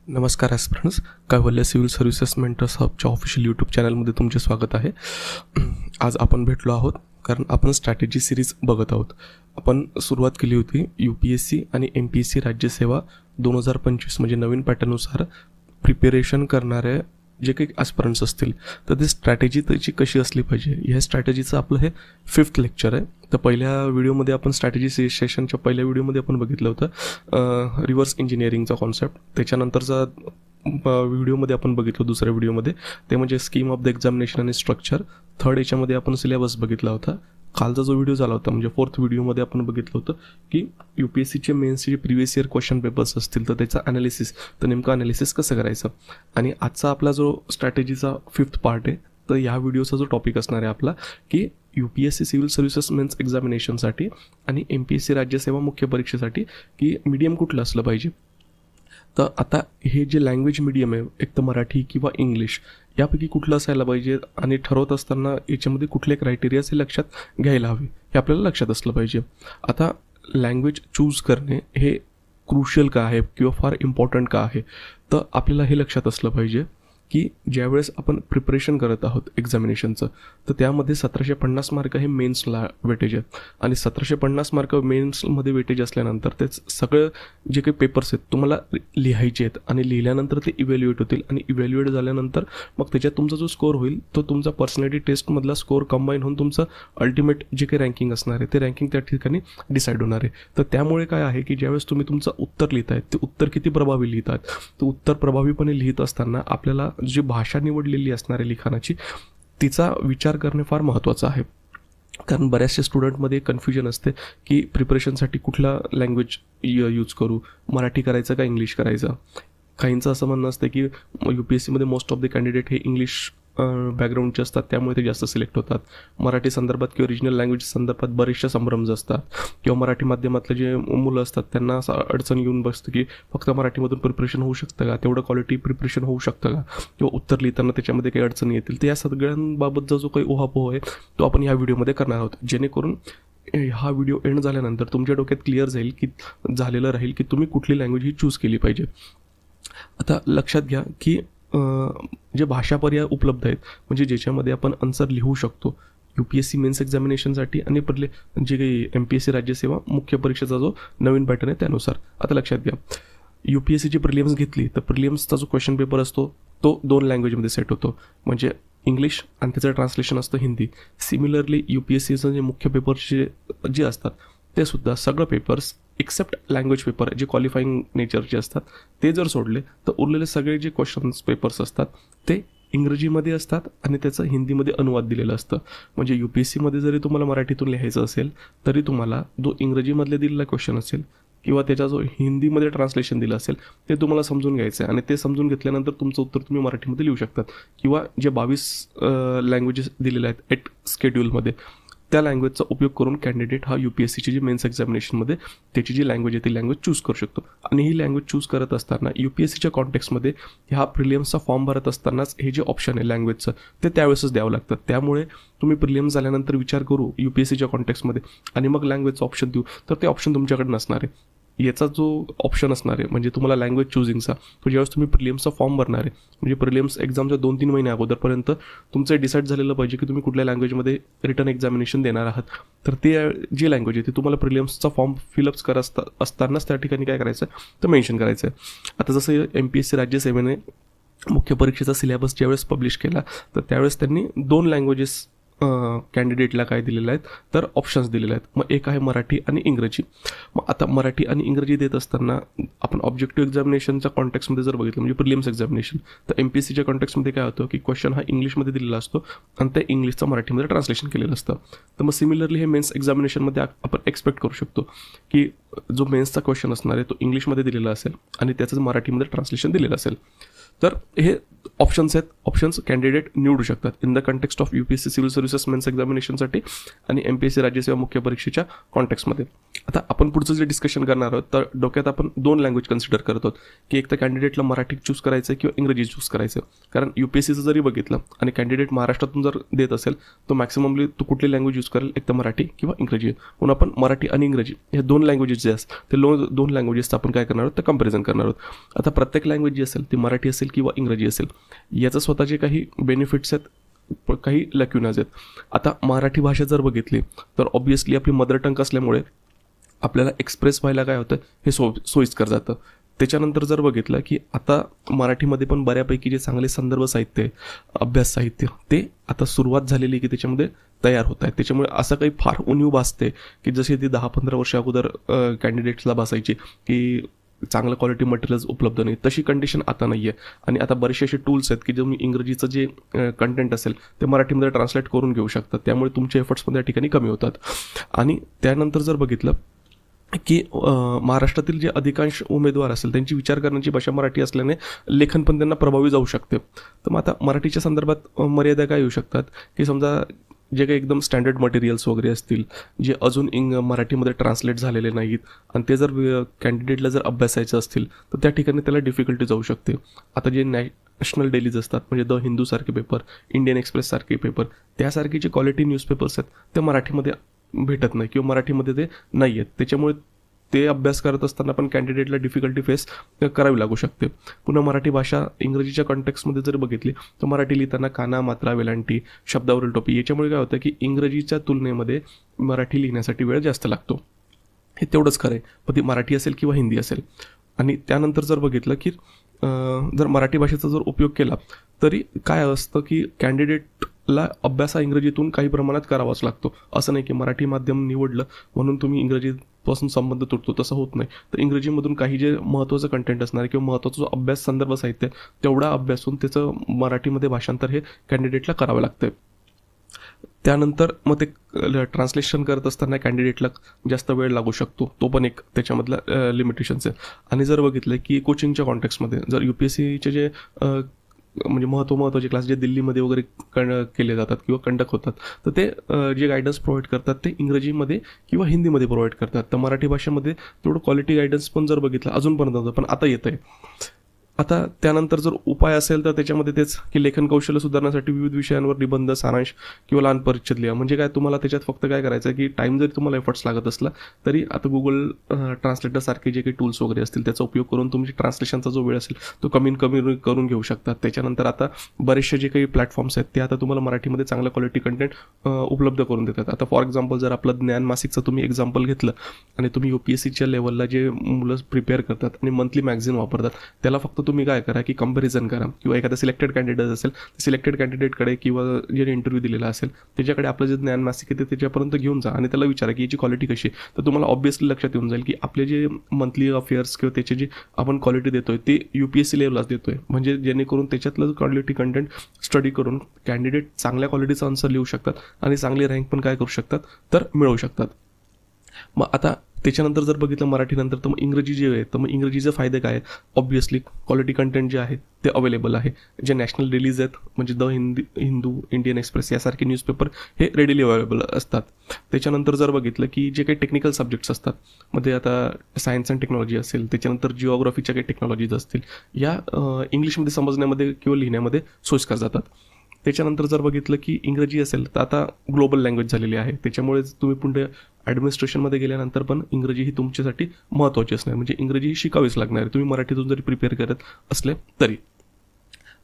नमस्कार aspirants, Kaivalya civil services mentors हबच्या official YouTube चॅनलमध्ये तुमचे स्वागत आहे. आज आपण भेटलो आहोत कारण आपण स्ट्रॅटेजी सिरीज बघत आहोत. आपण सुरुवात केली होती UPSC आणि MPSC राज्यसेवा 2025 म्हणजे नवीन पॅटर्ननुसार प्रिपेरेशन करणारे जे काही ॲस्पिरंट्स असतील तर ती स्ट्रॅटेजी त्याची कशी असली पाहिजे, ह्या स्ट्रॅटेजीचं आपलं हे 5th लेक्चर आहे. तर पहिल्या व्हिडिओमध्ये आपण स्ट्रॅटेजी सेशनच्या पहिल्या व्हिडिओमध्ये आपण बघितलं होतं रिव्हर्स इंजिनिअरिंगचा कॉन्सेप्ट. त्याच्यानंतरचा व्हिडिओमध्ये आपण बघितलं दुसऱ्या व्हिडिओमध्ये ते म्हणजे स्कीम ऑफ द एक्झामिनेशन आणि स्ट्रक्चर. थर्ड याच्यामध्ये आपण सिलेबस बघितला होता. कालचा जो व्हिडिओ झाला होता म्हणजे 4th व्हिडिओमध्ये आपण बघितलं होतं की UPSCचे मेन्सचे जे प्रिव्हियस इयर क्वेश्चन पेपर्स असतील तर त्याचं ॲनालिसिस, तर नेमकं ॲनालिसिस कसं करायचं. आणि आजचा आपला जो स्ट्रॅटेजीचा 5th पार्ट आहे, तर ह्या व्हिडिओचा जो टॉपिक असणार आहे आपला की UPSC सिव्हिल सर्व्हिसेस मेन्स एक्झामिनेशनसाठी आणि MPSC राज्यसेवा मुख्य परीक्षेसाठी की मीडियम कुठलं असलं पाहिजे. तर आता हे जे लँग्वेज मीडियम आहे, एक तर मराठी किंवा इंग्लिश, यापैकी कुठलं असायला पाहिजे आणि ठरवत असताना याच्यामध्ये कुठले क्रायटेरियाज हे लक्षात घ्यायला हवे हे आपल्याला लक्षात असलं पाहिजे. आता लँग्वेज चूज करणे हे क्रुशियल का आहे किंवा फार इम्पॉर्टंट का आहे, तर आपल्याला हे लक्षात असलं पाहिजे की ज्यावेळेस आपण प्रिपरेशन करत आहोत एक्झामिनेशनचं तर त्यामध्ये 1750 मार्क हे मेन्सला वेटेज आहेत आणि 1750 मार्क मेन्समध्ये वेटेज असल्यानंतर तेच सगळं जे काही पेपर्स आहेत तुम्हाला लिहायचे आहेत आणि लिहिल्यानंतर ते इव्हॅल्युएट होतील आणि इव्हॅल्युएट झाल्यानंतर मग त्याच्यात तुमचा जो स्कोअर होईल तो तुमचा पर्सनॅलिटी टेस्टमधला स्कोअर कंबाईन होऊन तुमचं अल्टिमेट जे काही रँकिंग असणार आहे ते रँकिंग त्या ठिकाणी डिसाईड होणार आहे. तर त्यामुळे काय आहे की ज्यावेळेस तुम्ही तुमचं उत्तर लिहितायत ते उत्तर किती प्रभावी लिहितात, तर उत्तर प्रभावीपणे लिहित असताना आपल्याला जी भाषा निवडलेली असणार आहे लिखाणाची तिचा विचार करणे फार महत्त्वाचं आहे. कारण बऱ्याचशा स्टुडंटमध्ये कन्फ्युजन असते की प्रिपरेशनसाठी कुठला लँग्वेज यूज करू, मराठी करायचं का इंग्लिश करायचं. काहींचं असं म्हणणं असतं की UPSCमध्ये मोस्ट ऑफ द कॅन्डिडेट हे इंग्लिश बॅकग्राऊंडचे असतात त्यामुळे ते जास्त सिलेक्ट होतात. मराठी संदर्भात किंवा रिजनल लँग्वेज संदर्भात बरेचशा संभ्रम असतात किंवा मराठी माध्यमातले जे मुलं असतात त्यांना असं अडचण येऊन बसतं की फक्त मराठीमधून प्रिपरेशन होऊ शकतं का, तेवढं क्वालिटी प्रिपरेशन होऊ शकतं का, किंवा उत्तर लिहिताना त्याच्यामध्ये काही अडचणी येतील. तर या सगळ्यांबाबतचा जो काही उहापोह आहे तो आपण ह्या व्हिडिओमध्ये करणार आहोत, जेणेकरून हा व्हिडिओ एंड झाल्यानंतर तुमच्या डोक्यात क्लिअर झालेलं राहील की तुम्ही कुठली लँग्वेज ही चूज केली पाहिजे. आता लक्षात घ्या की जे भाषा पर्याय उपलब्ध आहेत म्हणजे ज्याच्यामध्ये आपण आन्सर लिहू शकतो UPSC मेन्स एक्झामिनेशनसाठी आणि जे काही MPSC राज्यसेवा मुख्य परीक्षेचा जो नवीन पॅटर्न आहे त्यानुसार. आता लक्षात घ्या UPSCची प्रिलिम्स घेतली तर प्रिलिम्सचा जो क्वेश्चन पेपर असतो तो 2 लँग्वेजमध्ये सेट होतो, म्हणजे इंग्लिश आणि त्याचं ट्रान्सलेशन असतं हिंदी. सिमिलरली UPSCचं जे मुख्य पेपरचे जे असतात ते सुद्धा सगळं पेपर्स एक्सेप्ट लँग्वेज पेपर जे क्वालिफाईंग नेचरचे असतात ते जर सोडले तर उरलेले सगळे जे क्वेश्चन्स पेपर्स असतात ते इंग्रजीमध्ये असतात आणि त्याचं हिंदीमध्ये अनुवाद दिलेलं असतं. म्हणजे UPSCमध्ये जरी तुम्हाला मराठीतून लिहायचं असेल तरी तुम्हाला जो इंग्रजीमधले दिलेला क्वेश्चन असेल किंवा त्याचा जो हिंदीमध्ये ट्रान्सलेशन दिलं असेल ते तुम्हाला समजून घ्यायचं आहे आणि ते समजून घेतल्यानंतर तुमचं उत्तर तुम्ही मराठीमध्ये लिहू शकतात. किंवा जे 22 लँग्वेजेस दिलेले आहेत 8 स्केड्यूलमध्ये त्या लँग्वेजचा उपयोग करून कॅन्डिडेट हा UPSCची जी मेन्स एक्झामिनेशनमध्ये त्याची जी लँग्वेज आहे ती लँग्वेज चूज करू शकतो. आणि ही लँग्वेज चूज करत असताना UPSCच्या कॉन्टेक्स्टमध्ये ह्या प्रिलियम्सचा फॉर्म भरत असतानाच हे जे ऑप्शन आहे लँग्वेजचं ते त्यावेळेसच द्यावं लागतं. त्यामुळे तुम्ही प्रिलियम्स झाल्यानंतर विचार करू UPSCच्या कॉन्टेक्स्टमध्ये आणि मग लँग्वेजचं ऑप्शन देऊ तर ते ऑप्शन तुमच्याकडे नसणार आहे. याचा जो ऑप्शन असणार आहे म्हणजे तुम्हाला लँग्वेज चूजिंगचा तो ज्यावेळेस तुम्ही प्रिलियम्सचा फॉर्म भरणार आहे म्हणजे प्रिलियम्स एक्झामच्या 2-3 महिने अगोदरपर्यंत तुमचं डिसाईड झालेलं पाहिजे की तुम्ही कुठल्या लँग्वेजमध्ये रिटर्न एक्झामिनेशन देणार आहात. तर ते जी लँग्वेज आहे ती तुम्हाला प्रिलियम्सचा फॉर्म फिलअप्स करत असतानाच त्या ठिकाणी काय करायचं तर मेन्शन करायचं आहे. आता जसं MPSC राज्यसेवेने मुख्य परीक्षेचा सिलेबस ज्यावेळेस पब्लिश केला तर त्यावेळेस त्यांनी 2 लँग्वेजेस कॅन्डिडेटला काय दिलेलं आहेत तर ऑप्शन्स दिलेले आहेत. मग एक आहे मराठी आणि इंग्रजी. मग आता मराठी आणि इंग्रजी देत असताना आपण ऑब्जेक्टिव्ह एक्झामिनेशनच्या कॉन्टेक्स्टमध्ये जर बघितलं म्हणजे प्रिलिम्स एक्झामिनेशन तर MPSCच्या कॉन्टेक्स्टमध्ये काय होतं की क्वेश्चन हा इंग्लिशमध्ये दिलेला असतो आणि ते इंग्लिशचं मराठीमध्ये ट्रान्सलेशन केलेलं असतं. तर मग सिमिलरली हे मेन्स एक्झामिनेशनमध्ये आपण एक्सपेक्ट करू शकतो की जो मेन्सचा क्वेश्चन असणार आहे तो इंग्लिशमध्ये दिलेला असेल आणि त्याचं मराठीमध्ये ट्रान्सलेशन दिलेलं असेल. तर हे ऑप्शन्स आहेत, ऑप्शन्स कॅन्डिडेट निवडू शकतात in the context of UPSC civil services mains एक्झामिनेशनसाठी आणि MPSC राज्यसेवा मुख्य परीक्षेच्या कॉन्टेक्स्टमध्ये. आता आपण पुढचं जे डिस्कशन करणार आहोत तर डोक्यात आपण 2 लँग्वेज कन्सिडर करत आहोत की एक तर कॅन्डिडेटला मराठी चूज करायचं आहे किंवा इंग्रजी चूज करायचं आहे. कारण UPSCचं जरी बघितलं आणि कॅन्डिडेट महाराष्ट्रातून जर देत असेल तर मॅक्सिममली तो कुठली लँग्वेज यूज करेल, एक तर मराठी किंवा इंग्रजी. म्हणून आपण मराठी आणि इंग्रजी हे 2 लँग्वेजेस जे असतात ते 2 लँग्वेजेसचं आपण काय करणार आहोत तर कंपॅरिझन करणार आहोत. आता प्रत्येक लँग्वेज जी असेल ती मराठी असेल किंवा इंग्रजी असेल याचं स्वतःचे काही बेनिफिट्स आहेत, काही लॅक्युनाज आहेत. आता मराठी भाषा जर बघितली तर ऑब्व्हियसली आपली मदर टंग असल्यामुळे आपल्याला एक्सप्रेस व्हायला काय होतं हे सोयीस्कर जातं. त्याच्यानंतर जर बघितलं की आता मराठीमध्ये पण बऱ्यापैकी जे चांगले संदर्भ साहित्य आहे, अभ्यास साहित्य ते आता सुरुवात झालेली की त्याच्यामध्ये तयार होत आहे. त्याच्यामुळे असं काही फार उणीव भासते की जशी ती 10-15 वर्ष अगोदर कॅन्डिडेट्सला भासायची की चांगलं क्वालिटी मटेरियल्स उपलब्ध नाही, तशी कंडिशन आता नाही आहे. आणि आता बरेचसे असे टूल्स आहेत की तुम्ही इंग्रजीचं जे कंटेंट असेल ते मराठीमध्ये ट्रान्सलेट करून घेऊ शकतात. त्यामुळे तुमचे एफर्ट्स पण त्या ठिकाणी कमी होतात. आणि त्यानंतर जर बघितलं की महाराष्ट्रातील जे अधिकांश उमेदवार असेल त्यांची विचार करण्याची भाषा मराठी असल्याने लेखन पण त्यांना प्रभावी जाऊ शकते. तर मग आता मराठीच्या संदर्भात मर्यादा काय येऊ शकतात की समजा जे काही एकदम स्टँडर्ड मटेरियल्स वगैरे असतील जे अजून मराठीमध्ये ट्रान्सलेट झालेले नाहीत आणि ते जर कॅन्डिडेटला जर अभ्यासायचं असतील तर त्या ठिकाणी त्याला डिफिकल्टी जाऊ शकते. आता जे नॅशनल डेलीज असतात म्हणजे द हिंदूसारखे पेपर, इंडियन एक्सप्रेससारखे पेपर, त्यासारखे जे क्वालिटी न्यूजपेपर्स आहेत ते मराठीमध्ये भेटत नाही किंवा मराठीमध्ये ते नाही आहेत. त्याच्यामुळे ते अभ्यास करत असताना पण कॅन्डिडेटला डिफिकल्टी फेस करावी लागू शकते. पुन्हा मराठी भाषा इंग्रजीच्या कॉन्टेक्स्टमध्ये जर बघितली तर मराठी लिहिताना काना, मात्रा, वेलांटी, शब्दावरील टोपी याच्यामुळे काय होतं की इंग्रजीच्या तुलनेमध्ये मराठी लिहिण्यासाठी वेळ जास्त लागतो. हे तेवढंच खरं आहे, पण ती मराठी असेल किंवा हिंदी असेल. आणि त्यानंतर जर बघितलं की जर मराठी भाषेचा जर उपयोग केला तरी काय असतं की कॅन्डिडेटला अभ्यास हा इंग्रजीतून काही प्रमाणात करावाच लागतो. असं नाही की मराठी माध्यम निवडलं म्हणून तुम्ही इंग्रजीपासून संबंध तुटतो, तसं होत नाही. तर इंग्रजीमधून काही जे महत्त्वाचं कंटेंट असणार किंवा महत्त्वाचा जो अभ्यास संदर्भ साहित्य तेवढा अभ्यासून त्याचं मराठीमध्ये भाषांतर हे कॅन्डिडेटला करावं लागतं. त्यानंतर मग ते ट्रान्सलेशन करत असताना कॅन्डिडेटला जास्त वेळ लागू शकतो, तो पण एक त्याच्यामधला लिमिटेशन्स आहे. आणि जर बघितलं की कोचिंगच्या कॉन्टेक्स्टमध्ये जर UPSCचे जे म्हणजे महत्त्वाचे क्लास जे दिल्लीमध्ये वगैरे केले जातात किंवा कंडक्ट होतात तर ते जे गायडन्स प्रोव्हाइड करतात ते इंग्रजीमध्ये किंवा हिंदीमध्ये प्रोव्हाइड करतात. तर मराठी भाषेमध्ये थोडं क्वालिटी गायडन्स पण जर बघितलं अजूनपर्यंत होतं पण आता येतं आहे. आता त्यानंतर जर उपाय असेल तर त्याच्यामध्ये तेच की लेखन कौशल्य सुधारण्यासाठी विविध विषयांवर निबंध, सारांश किंवा लहान परिच्छेद लिहा. म्हणजे काय तुम्हाला त्याच्यात फक्त काय करायचं आहे की टाईम जरी तुम्हाला एफर्ट्स लागत असला तरी आता गुगल ट्रान्सलेटरसारखे जे काही टूल्स वगैरे असतील त्याचा उपयोग करून तुमची ट्रान्सलेशनचा जो वेळ असेल तो कमी करून घेऊ शकतात. त्याच्यानंतर आता बरेचसे जे काही प्लॅटफॉर्म्स आहेत ते आता तुम्हाला मराठीमध्ये चांगलं क्वालिटी कंटेंट उपलब्ध करून देतात. आता फॉर एक्झाम्पल जर आपलं ज्ञान मासिकचं तुम्ही एक्झाम्पल घेतलं आणि तुम्ही UPSCच्या लेवलला जे मुलं प्रिपेअर करतात आणि मंथली मॅगझिन वापरतात त्याला फक्त तुम्ही काय करा की कंपॅरिझन करा किंवा एखादा सिलेक्टेड कॅन्डिडेट असेल सिलेक्टेड कॅन्डिडेटकडे किंवा जे इंटरव्ह्यू दिलेला असेल त्याच्याकडे आपलं जे ज्ञान मासिक आहे ते त्याच्यापर्यंत घेऊन जा आणि त्याला विचारा की याची क्वालिटी कशी आहे. तर तुम्हाला ऑब्व्हियसली लक्षात येऊन जाईल की आपले जे मंथली अफेअर्स किंवा त्याचे जे आपण क्वालिटी देतोय ते UPSC लेवललाच देतोय. म्हणजे जेणेकरून त्याच्यातलं क्वालिटी कंटेंट स्टडी करून कॅन्डिडेट चांगल्या क्वालिटीचा आन्सर लिहू शकतात आणि चांगली रँक पण काय करू शकतात तर मिळवू शकतात. मग आता त्याच्यानंतर जर बघितलं मराठीनंतर तर मग इंग्रजी जे आहे तर मग इंग्रजीचे फायदे काय आहेत. ऑब्व्हियसली क्वालिटी कंटेंट जे आहे ते अवेलेबल आहे. जे नॅशनल डेलीज आहेत म्हणजे द हिंदू, इंडियन एक्सप्रेस यासारखे न्यूजपेपर हे रेडिली अवेलेबल असतात. त्याच्यानंतर जर बघितलं की जे काही टेक्निकल सब्जेक्ट्स असतात मध्ये आता सायन्स अँड टेक्नॉलॉजी असेल त्याच्यानंतर जिओग्राफीच्या काही टेक्नॉलॉजीज असतील या इंग्लिशमध्ये समजण्यामध्ये किंवा लिहिण्यामध्ये सोयीस्कर जातात. त्याच्यानंतर जर बघितलं की इंग्रजी असेल तर आता ग्लोबल लँग्वेज झालेली आहे. त्याच्यामुळे तुम्ही पुढे ॲडमिनिस्ट्रेशनमध्ये गेल्यानंतर पण इंग्रजी ही तुमच्यासाठी महत्त्वाची असणार. म्हणजे इंग्रजी ही शिकावीच लागणार आहे तुम्ही मराठीतून जरी प्रिपेअर करत असले तरी.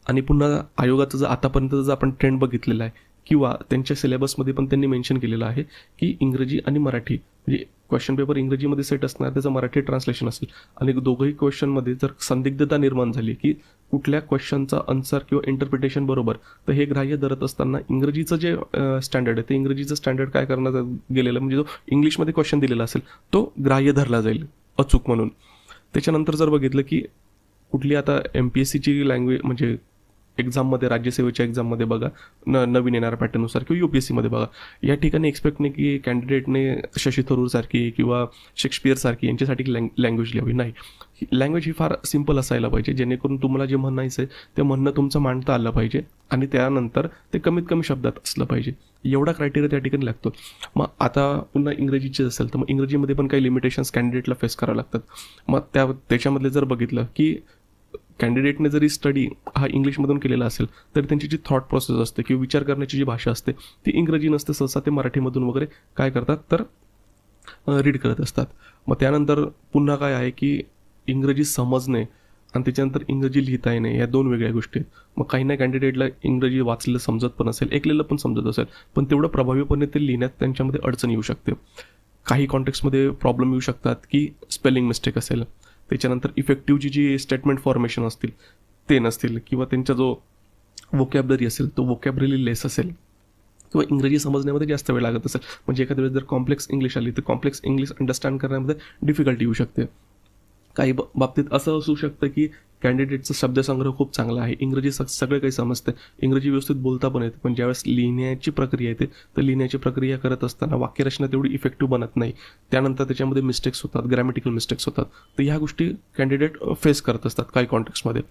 आणि पुन्हा आयोगाचं जर आतापर्यंत जर आपण ट्रेंड बघितलेला आहे किंवा त्यांच्या सिलेबसमध्ये पण त्यांनी मेन्शन केलेलं आहे की इंग्रजी आणि मराठी म्हणजे क्वेश्चन पेपर इंग्रजीमध्ये सेट असणार त्याचं मराठी ट्रान्सलेशन असेल आणि दोघंही क्वेश्चनमध्ये जर संदिग्धता निर्माण झाली की कुठल्या क्वेश्चनचा आन्सर किंवा इंटरप्रिटेशन बरोबर तर हे ग्राह्य धरत असताना इंग्रजीचं जे स्टँडर्ड आहे ते इंग्रजीचं स्टँडर्ड काय करण्यात गेलेलं म्हणजे जो इंग्लिशमध्ये क्वेश्चन दिलेला असेल तो ग्राह्य धरला जाईल अचूक म्हणून. त्याच्यानंतर जर बघितलं की कुठली आता MPSCची लँग्वेज म्हणजे एक्झाममध्ये, राज्यसेवेच्या एक्झाममध्ये बघा, नवीन येणाऱ्या पॅटर्ननुसार, किंवा UPSCमध्ये बघा, या ठिकाणी एक्सपेक्ट नाही की कॅन्डिडेटने शशी थरूरसारखी किंवा शेक्सपियरसारखी यांच्यासाठी लँग्वेज लिहावी. नाही, लँग्वेज ही फार सिम्पल असायला पाहिजे, जेणेकरून तुम्हाला जे म्हणायचं आहे ते म्हणणं तुमचं मांडता आलं पाहिजे, आणि त्यानंतर ते कमीत कमी शब्दात असलं पाहिजे. एवढा क्रायटेरिया त्या ठिकाणी लागतो. मग आता पुन्हा इंग्रजीचे असेल तर मग इंग्रजीमध्ये पण काही लिमिटेशन्स कॅन्डिडेटला फेस करावे लागतात. मग त्याच्यामधले जर बघितलं की कॅन्डिडेटने जरी स्टडी हा इंग्लिशमधून केलेला असेल तरी त्यांची जी थॉट प्रोसेस असते किंवा विचार करण्याची जी भाषा असते ती इंग्रजी नसते, सहसा ते मराठीमधून वगैरे काय करतात तर रीड करत असतात. मग त्यानंतर पुन्हा काय आहे की इंग्रजी समजणे आणि त्याच्यानंतर इंग्रजी लिहिता येणे या दोन वेगळ्या गोष्टी आहेत. मग काही ना कॅन्डिडेटला इंग्रजी वाचलेलं समजत पण असेल, ऐकलेलं पण समजत असेल, पण तेवढं प्रभावीपणे ते लिहिण्यात त्यांच्यामध्ये अडचण येऊ शकते. काही कॉन्टेक्स्टमध्ये प्रॉब्लेम येऊ शकतात की स्पेलिंग मिस्टेक असेल, त्याच्यानंतर इफेक्टिव्हची जी स्टेटमेंट फॉर्मेशन असतील ते नसतील, किंवा त्यांचा जो वोकॅबलरी असेल तो वोकॅबलरी लेस असेल, किंवा इंग्रजी समजण्यामध्ये जास्त वेळ लागत असेल. म्हणजे एखाद्या वेळेस जर कॉम्प्लेक्स इंग्लिश आली तर कॉम्प्लेक्स इंग्लिश अंडरस्टँड करण्यामध्ये डिफिकल्टी येऊ शकते. काही बाबतीत असं असू शकतं की कॅन्डिडेटचा शब्दसंग्रह खूप चांगला आहे, इंग्रजी सगळे काही समजते, इंग्रजी व्यवस्थित बोलता पण येते, पण ज्यावेळेस लिहिण्याची प्रक्रिया येते तर लिहिण्याची प्रक्रिया करत असताना वाक्यरचना तेवढी इफेक्टिव्ह बनत नाही, त्यानंतर त्याच्यामध्ये मिस्टेक्स होतात, ग्रॅमॅटिकल मिस्टेक्स होतात. तर ह्या गोष्टी कॅन्डिडेट फेस करत असतात काही कॉन्टेक्स्टमध्ये.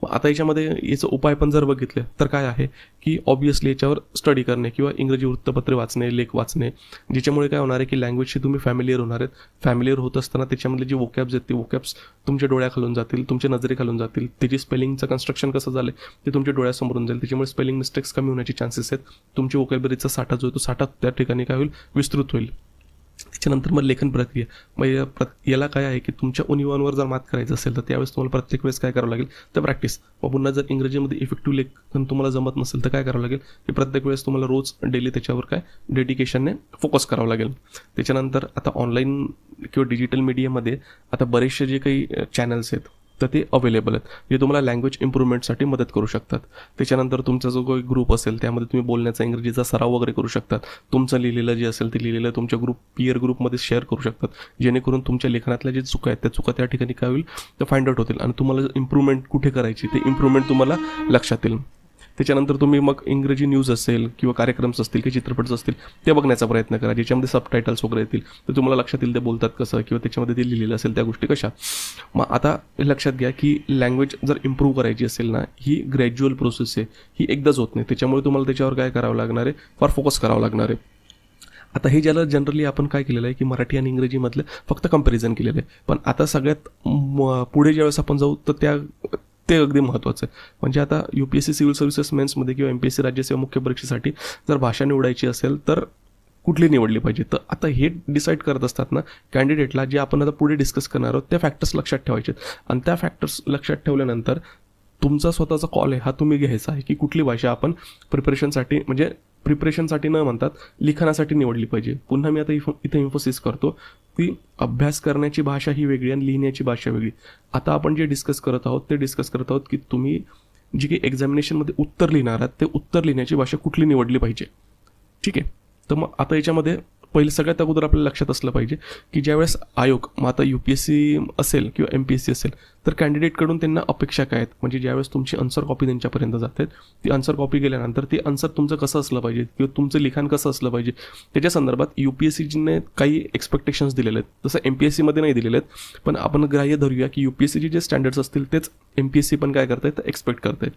मग आता याच्यामध्ये याचं उपाय पण जर बघितले तर काय आहे की ऑब्व्हियसली याच्यावर स्टडी करणे किंवा इंग्रजी वृत्तपत्रे वाचणे, लेख वाचणे, ज्याच्यामुळे काय होणार आहे की लँग्वेजशी तुम्ही फॅमिलियर होणार आहेत. फॅमिलियर होत असताना त्याच्यामधले जे वोकॅब्स आहेत ते वोकॅब्स तुमच्या डोळ्याखालून जातील, तुमच्या नजरेखालून जातील, त्याची स्पेलिंगचं कन्स्ट्रक्शन कसं झालं ते तुमच्या डोळ्यासमोरून जाईल, त्याच्यामुळे स्पेलिंग मिस्टेक्स कमी होण्याचे चान्सेस आहेत. तुमची वोकॅबलरीचा साठा जो आहे तो साठा त्या ठिकाणी काय होईल, विस्तृत होईल. त्याच्यानंतर मग लेखन प्रक्रिया, मग याला काय आहे की तुमच्या उणिवांवर जर मात करायचं असेल तर त्यावेळेस तुम्हाला प्रत्येक वेळेस काय करावं लागेल तर प्रॅक्टिस. मग पुन्हा जर इंग्रजीमध्ये इफेक्टिव्ह लेखन तुम्हाला जमत नसेल तर काय करावं लागेल की प्रत्येक वेळेस तुम्हाला रोज डेली त्याच्यावर काय डेडिकेशनने फोकस करावं लागेल. त्याच्यानंतर आता ऑनलाईन किंवा डिजिटल मीडियामध्ये आता बरेचसे जे काही चॅनल्स आहेत तर ते अवेलेबल आहेत, जे तुम्हाला लँग्वेज इम्प्रूव्हमेंटसाठी मदत करू शकतात. त्याच्यानंतर तुमचा जो काही ग्रुप असेल त्यामध्ये तुम्ही बोलण्याचा इंग्रजीचा सराव वगैरे करू शकतात. तुमचं लिहिलेलं जे असेल ते लिहिलेलं तुमच्या पीअर ग्रुपमध्ये शेअर करू शकतात, जेणेकरून तुमच्या लेखनातल्या जे चुका आहेत त्या चुका त्या ठिकाणी काय होईल तर फाइंड आउट होतील, आणि तुम्हाला इम्प्रूव्हमेंट कुठे करायची ते इम्प्रूव्हमेंट तुम्हाला लक्षात येईल. त्याच्यानंतर तुम्ही मग इंग्रजी न्यूज असेल किंवा कार्यक्रम्स असतील किंवा चित्रपट असतील ते बघण्याचा प्रयत्न करा, ज्याच्यामध्ये सबटायटल्स वगैरे येतील तर तुम्हाला लक्षात येईल ते बोलतात कसं किंवा त्याच्यामध्ये ते लिहिलेलं असेल त्या गोष्टी कशा. मग आता लक्षात घ्या की लँग्वेज जर इम्प्रूव्ह करायची असेल ना, ही ग्रॅज्युअल प्रोसेस आहे, ही एकदाच होत नाही. त्याच्यामुळे तुम्हाला त्याच्यावर काय करावं लागणार आहे, फार फोकस करावं लागणार आहे. आता हे ज्याला जनरली आपण काय केलेलं आहे की मराठी आणि इंग्रजीमधलं फक्त कंपॅरिझन केलेलं आहे, पण आता सगळ्यात पुढे ज्यावेळेस आपण जाऊ तर ते अगदी महत्त्वाचं आहे. म्हणजे आता UPSC सिव्हिल सर्व्हिसेस मेन्समध्ये किंवा MPSC राज्यसेवा मुख्य परीक्षेसाठी जर भाषा निवडायची असेल तर कुठली निवडली पाहिजे, तर आता हे डिसाईड करत असतात ना कॅन्डिडेटला, जे आपण आता पुढे डिस्कस करणार आहोत त्या फॅक्टर्स लक्षात ठेवायचे. आणि त्या फॅक्टर्स लक्षात ठेवल्यानंतर तुमचा स्वतःचा कॉल आहे हा तुम्ही घ्यायचा आहे की कुठली भाषा आपण प्रिपरेशनसाठी न म्हणतात लिखाणासाठी निवडली पाहिजे. पुन्हा मी आता इथं इन्फोसिस करतो की अभ्यास करण्याची भाषा ही वेगळी आणि लिहिण्याची भाषा वेगळी. आता आपण जे डिस्कस करत आहोत की तुम्ही जी काही एक्झामिनेशनमध्ये उत्तर लिहिणार आहात ते उत्तर लिहिण्याची भाषा कुठली निवडली पाहिजे. ठीक आहे, तर मग आता याच्यामध्ये पहिलं सगळ्यात अगोदर आपल्याला लक्षात असलं पाहिजे की ज्यावेळेस आयोग, मग आता UPSC असेल किंवा MPSC असेल तर कॅन्डिडेटकडून त्यांना अपेक्षा काय आहेत. म्हणजे ज्यावेळेस तुमची आन्सर कॉपी त्यांच्यापर्यंत जाते, ती आन्सर कॉपी गेल्यानंतर ते आन्सर तुमचं कसं असलं पाहिजे किंवा तुमचं लिखाण कसं असलं पाहिजे त्याच्या संदर्भात UPSCने काही एक्सपेक्टेशन्स दिलेले आहेत. तसं MPSCमध्ये नाही दिलेले आहेत, पण आपण ग्राह्य धरूया की UPSCचे जे स्टँडर्ड्स असतील तेच MPSC पण काय करतायत तर एक्सपेक्ट करतायत.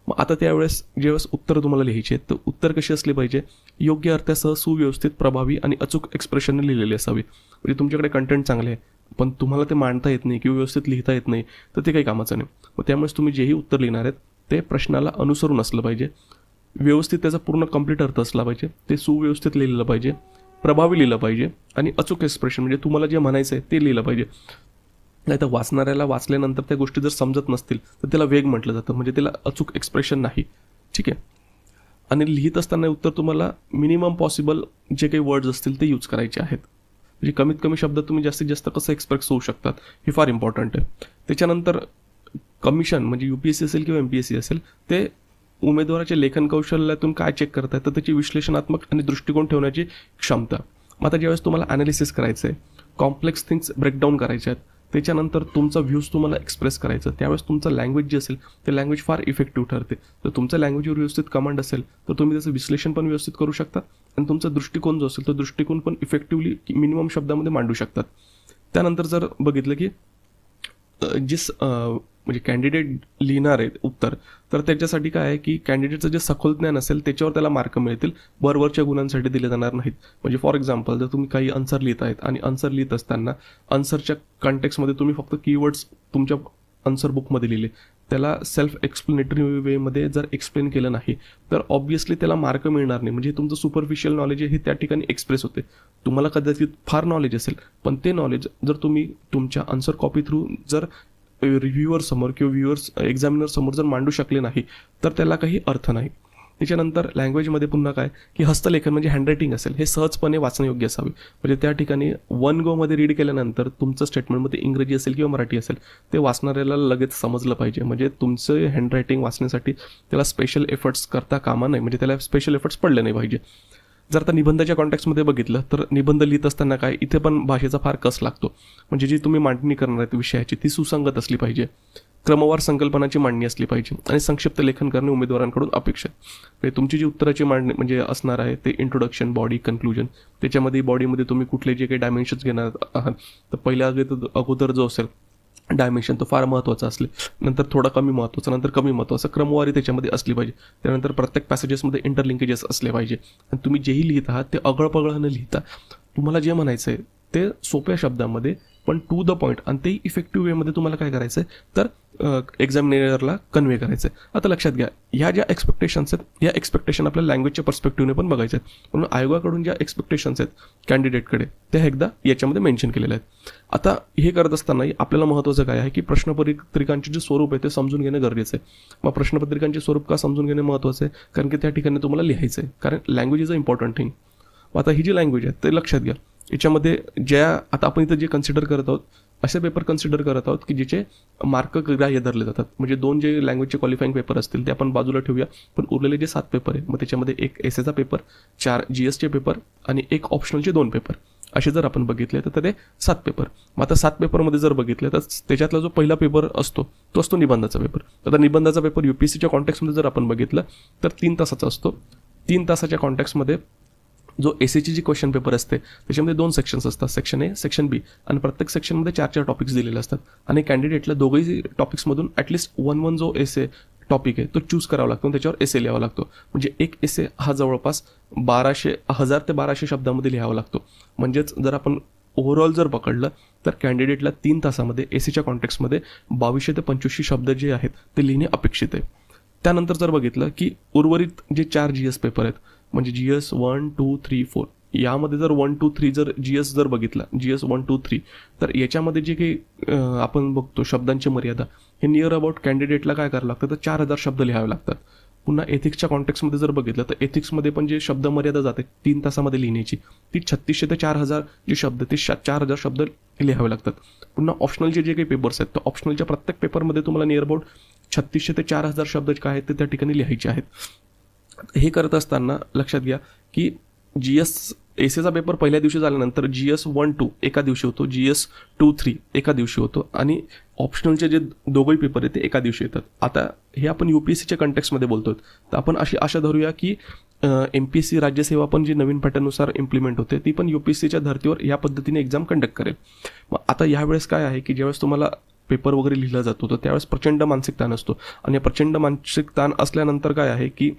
मग आता ज्यावेळेस उत्तर तुम्हाला लिहायचे आहेत तर उत्तर कशी असली पाहिजे, योग्य अर्थासह सुव्यवस्थित, प्रभावी आणि अचूक एक्सप्रेशनने लिहिलेली असावी. म्हणजे तुमच्याकडे कंटेंट चांगले आहे पण तुम्हाला ते मांडता येत नाही किंवा व्यवस्थित लिहिता येत नाही तर ते काही कामाचं नाही. मग त्यामुळेच तुम्ही जेही उत्तर लिहिणार आहेत ते प्रश्नाला अनुसरून असलं पाहिजे, व्यवस्थित त्याचा पूर्ण कंप्लीट अर्थ असला पाहिजे, ते सुव्यवस्थित लिहिलं पाहिजे, प्रभावी लिहिलं पाहिजे आणि अचूक एक्सप्रेशन म्हणजे तुम्हाला जे म्हणायचं आहे ते लिहिलं पाहिजे. नाही तर वाचणाऱ्याला वाचल्यानंतर त्या गोष्टी जर समजत नसतील तर त्याला वेग म्हटलं जातं, म्हणजे त्याला अचूक एक्सप्रेशन नाही. ठीक आहे, आणि लिहित असताना उत्तर तुम्हाला मिनिमम पॉसिबल जे काही वर्ड्स असतील ते यूज करायचे आहेत. म्हणजे कमीत कमी शब्दात तुम्ही जास्तीत जास्त कसं एक्सप्रेस होऊ शकतात हे फार इम्पॉर्टंट आहे. त्याच्यानंतर कमिशन म्हणजे UPSC असेल किंवा MPSC असेल ते उमेदवाराच्या लेखन कौशल्यातून काय चेक करतायत तर त्याची विश्लेषणात्मक आणि दृष्टिकोन ठेवण्याची क्षमता. मग आता ज्यावेळेस तुम्हाला ॲनालिसिस करायचं आहे, कॉम्प्लेक्स थिंग्स ब्रेकडाऊन करायचे आहेत, त्याच्यानंतर तुमचा व्ह्यूज तुम्हाला एक्सप्रेस करायचं, त्यावेळेस तुमचं लँग्वेज जे असेल ते लँग्वेज फार इफेक्टिव्ह ठरते. तर तुमच्या लँग्वेजवर व्यवस्थित कमांड असेल तर तुम्ही त्याचं विश्लेषण पण व्यवस्थित करू शकता आणि तुमचा दृष्टिकोन जो असेल तो दृष्टिकोन पण इफेक्टिव्हली मिनिमम शब्दामध्ये मांडू शकतात. त्यानंतर जर बघितलं की म्हणजे कॅन्डिडेट लिहिणार आहेत उत्तर, तर त्याच्यासाठी काय आहे की कॅन्डिडेटचं जे सखोल ज्ञान असेल त्याच्यावर त्याला मार्क मिळतील, वरवरच्या गुणांसाठी दिले जाणार नाहीत. म्हणजे फॉर एक्झाम्पल जर तुम्ही काही आन्सर लिहित आहेत आणि आन्सर लिहित असताना आन्सरच्या कॉन्टेक्स्टमध्ये तुम्ही फक्त कीवर्ड्स तुमच्या आन्सर बुकमध्ये लिहिले, त्याला सेल्फ एक्सप्लेनेटरी वेमध्ये जर एक्सप्लेन केलं नाही तर ऑब्व्हियसली त्याला मार्क मिळणार नाही. म्हणजे तुमचं सुपरफिशियल नॉलेज आहे हे त्या ठिकाणी एक्सप्रेस होते. तुम्हाला कदाचित फार नॉलेज असेल पण ते नॉलेज जर तुम्ही तुमच्या आन्सर कॉपी थ्रू जर रिव्ह्यूअर समोर किंवा व्ह्युअर्स एक्झामिनर समोर जर मांडू शकले नाही तर त्याला काही अर्थ नाही. त्याच्यानंतर लँग्वेजमध्ये पुन्हा काय की हस्तलेखन म्हणजे हँडरायटिंग असेल हे सहजपणे वाचण्यायोग्य असावे. म्हणजे त्या ठिकाणी वन गोमध्ये रीड केल्यानंतर तुमचं स्टेटमेंटमध्ये इंग्रजी असेल किंवा मराठी असेल ते वाचणाऱ्याला लगेच समजलं पाहिजे. म्हणजे तुमचं हँडरायटिंग वाचण्यासाठी त्याला स्पेशल एफर्ट्स करता कामा नाही, म्हणजे त्याला स्पेशल एफर्ट्स पडले नाही पाहिजे. जर आता निबंधाच्या कॉन्टेक्स्टमध्ये बघितलं तर निबंध लिहित असताना काय इथे पण भाषेचा फार कस लागतो. म्हणजे जी तुम्ही मांडणी करणार आहेत विषयाची ती सुसंगत असली पाहिजे, क्रमवार संकल्पनाची मांडणी असली पाहिजे आणि संक्षिप्त लेखन करणे उमेदवारांकडून अपेक्षित. म्हणजे तुमची जी उत्तराची मांडणी म्हणजे असणार आहे ते इंट्रोडक्शन, बॉडी, कन्क्लुजन, त्याच्यामध्ये बॉडीमध्ये तुम्ही कुठले जे काही डायमेन्शन्स घेणार आहात तर पहिल्या अगोदर जो असेल डायमेन्शन तो फार महत्त्वाचा असले, नंतर थोडा कमी महत्त्वाचा, नंतर कमी महत्त्वाचा, क्रमवारी त्याच्यामध्ये असली पाहिजे. त्यानंतर प्रत्येक पॅसेजेसमध्ये इंटरलिंकेजेस असले पाहिजे आणि तुम्ही जेही लिहित आहात ते अगळपगळ न लिहिता तुम्हाला जे म्हणायचं आहे ते सोप्या शब्दामध्ये पण टू द पॉईंट आणि ते इफेक्टिव्ह वेमध्ये तुम्हाला काय करायचं आहे तर एक्झामिनेरला कन्वे करायचं आहे. आता लक्षात घ्या ह्या ज्या एक्सपेक्टेशन्स आहेत या एक्सपेक्टेशन आपल्या लँग्वेजच्या पर्स्पेक्टिव्हने पण बघायचे आहेत. म्हणून आयोगाकडून ज्या एक्सपेक्टेशन्स आहेत कॅन्डिडेटकडे त्या एकदा याच्यामध्ये मेन्शन केलेल्या आहेत. आता हे करत असताना आपल्याला महत्त्वाचं काय आहे की प्रश्नपत्रिकांचे जे स्वरूप आहे ते समजून घेणं गरजेचं आहे. मग प्रश्नपत्रिकांचे स्वरूप का समजून घेणे महत्त्वाचं आहे, कारण की त्या ठिकाणी तुम्हाला लिहायचं आहे, कारण language is a important thing. आता ही जी लँग्वेज आहे ते लक्षात घ्या याच्यामध्ये ज्या आता आपण इथं जे कन्सिडर करत आहोत असे पेपर कन्सिडर करत आहोत की ज्याचे मार्क ग्राह्य धरले जातात. म्हणजे 2 जे लँग्वेजचे क्वालिफाईंग पेपर असतील ते आपण बाजूला ठेवूया, पण उरलेले जे 7 पेपर आहे मग त्याच्यामध्ये 1 एसेचा पेपर, 4 GSचे पेपर आणि 1 ऑप्शनलचे 2 पेपर असे जर आपण बघितले तर ते 7 पेपर. मग आता 7 पेपरमध्ये जर बघितलं तर त्याच्यातला जो पहिला पेपर असतो तो असतो निबंधाचा पेपर. आता निबंधाचा पेपर UPSCच्या कॉन्टेक्स्टमध्ये जर आपण बघितलं तर 3 तासाचा असतो. 3 तासाच्या कॉन्टेक्स्टमध्ये जो एसएची जी क्वेश्चन पेपर असते त्याच्यामध्ये 2 सेक्शन्स असतात, सेक्शन ए, सेक्शन बी, आणि प्रत्येक सेक्शनमध्ये 4 टॉपिक्स दिलेले असतात आणि कॅन्डिडेटला दोघंही टॉपिक्समधून ॲटलिस्ट 1 जो एसे टॉपिक आहे तो चूज करावा लागतो आणि त्याच्यावर एसे लिहावा लागतो. म्हणजे एक एसे हा जवळपास 1000 ते 1200 शब्दामध्ये लिहावा लागतो. म्हणजेच जर आपण ओव्हरऑल जर पकडलं तर कॅन्डिडेटला 3 तासामध्ये एसीच्या कॉन्टेक्स्टमध्ये 2200 ते 2500 शब्द जे आहेत ते लिहिणे अपेक्षित आहे. त्यानंतर जर बघितलं की उर्वरित जे 4 GS पेपर आहेत म्हणजे GS 1, 2, 3, 4 यामध्ये जर 1, 2, 3 जर GS जर बघितला GS 1, 2, 3 तर याच्यामध्ये जे काही आपण बघतो शब्दांची मर्यादा हे नियर अबाउट कॅन्डिडेटला काय करावं लागतं तर 4000 शब्द लिहावे लागतात. पुन्हा एथिक्सच्या कॉन्टेक्स्टमध्ये जर बघितलं तर एथिक्समध्ये पण जे शब्द मर्यादा जाते 3 तासामध्ये लिहिण्याची ती 3600 ते 4000 जे शब्द ते 4000 शब्द लिहावे लागतात. पुन्हा ऑप्शनलचे जे काही पेपर्स आहेत तर ऑप्शनलच्या प्रत्येक पेपरमध्ये तुम्हाला नियर अबाउट 3600 ते 4000 शब्द काय आहेत ते त्या ठिकाणी लिहायचे आहेत. हे करत असताना लक्षात घ्या की GS एसेचा पेपर पहिल्या दिवशी झाल्यानंतर GS 1, 2 एका दिवशी होतो, GS 2, 3 एका दिवशी होतो आणि ऑप्शनलचे जे दोघंही पेपर आहेत ते एका दिवशी येतात. आता हे आपण UPSCच्या कंटेक्स्टमध्ये बोलतो तर आपण अशी आशा धरूया की MPSC राज्यसेवा पण जी नवीन पॅटर्ननुसार इम्प्लिमेंट होते ती पण UPSCच्या धर्तीवर या पद्धतीने एक्झाम कंडक्ट करेल. मग आता यावेळेस काय आहे की ज्यावेळेस तुम्हाला पेपर वगैरे लिहिला जातो तर त्यावेळेस प्रचंड मानसिक ताण असतो आणि प्रचंड मानसिक ताण असल्यानंतर काय आहे की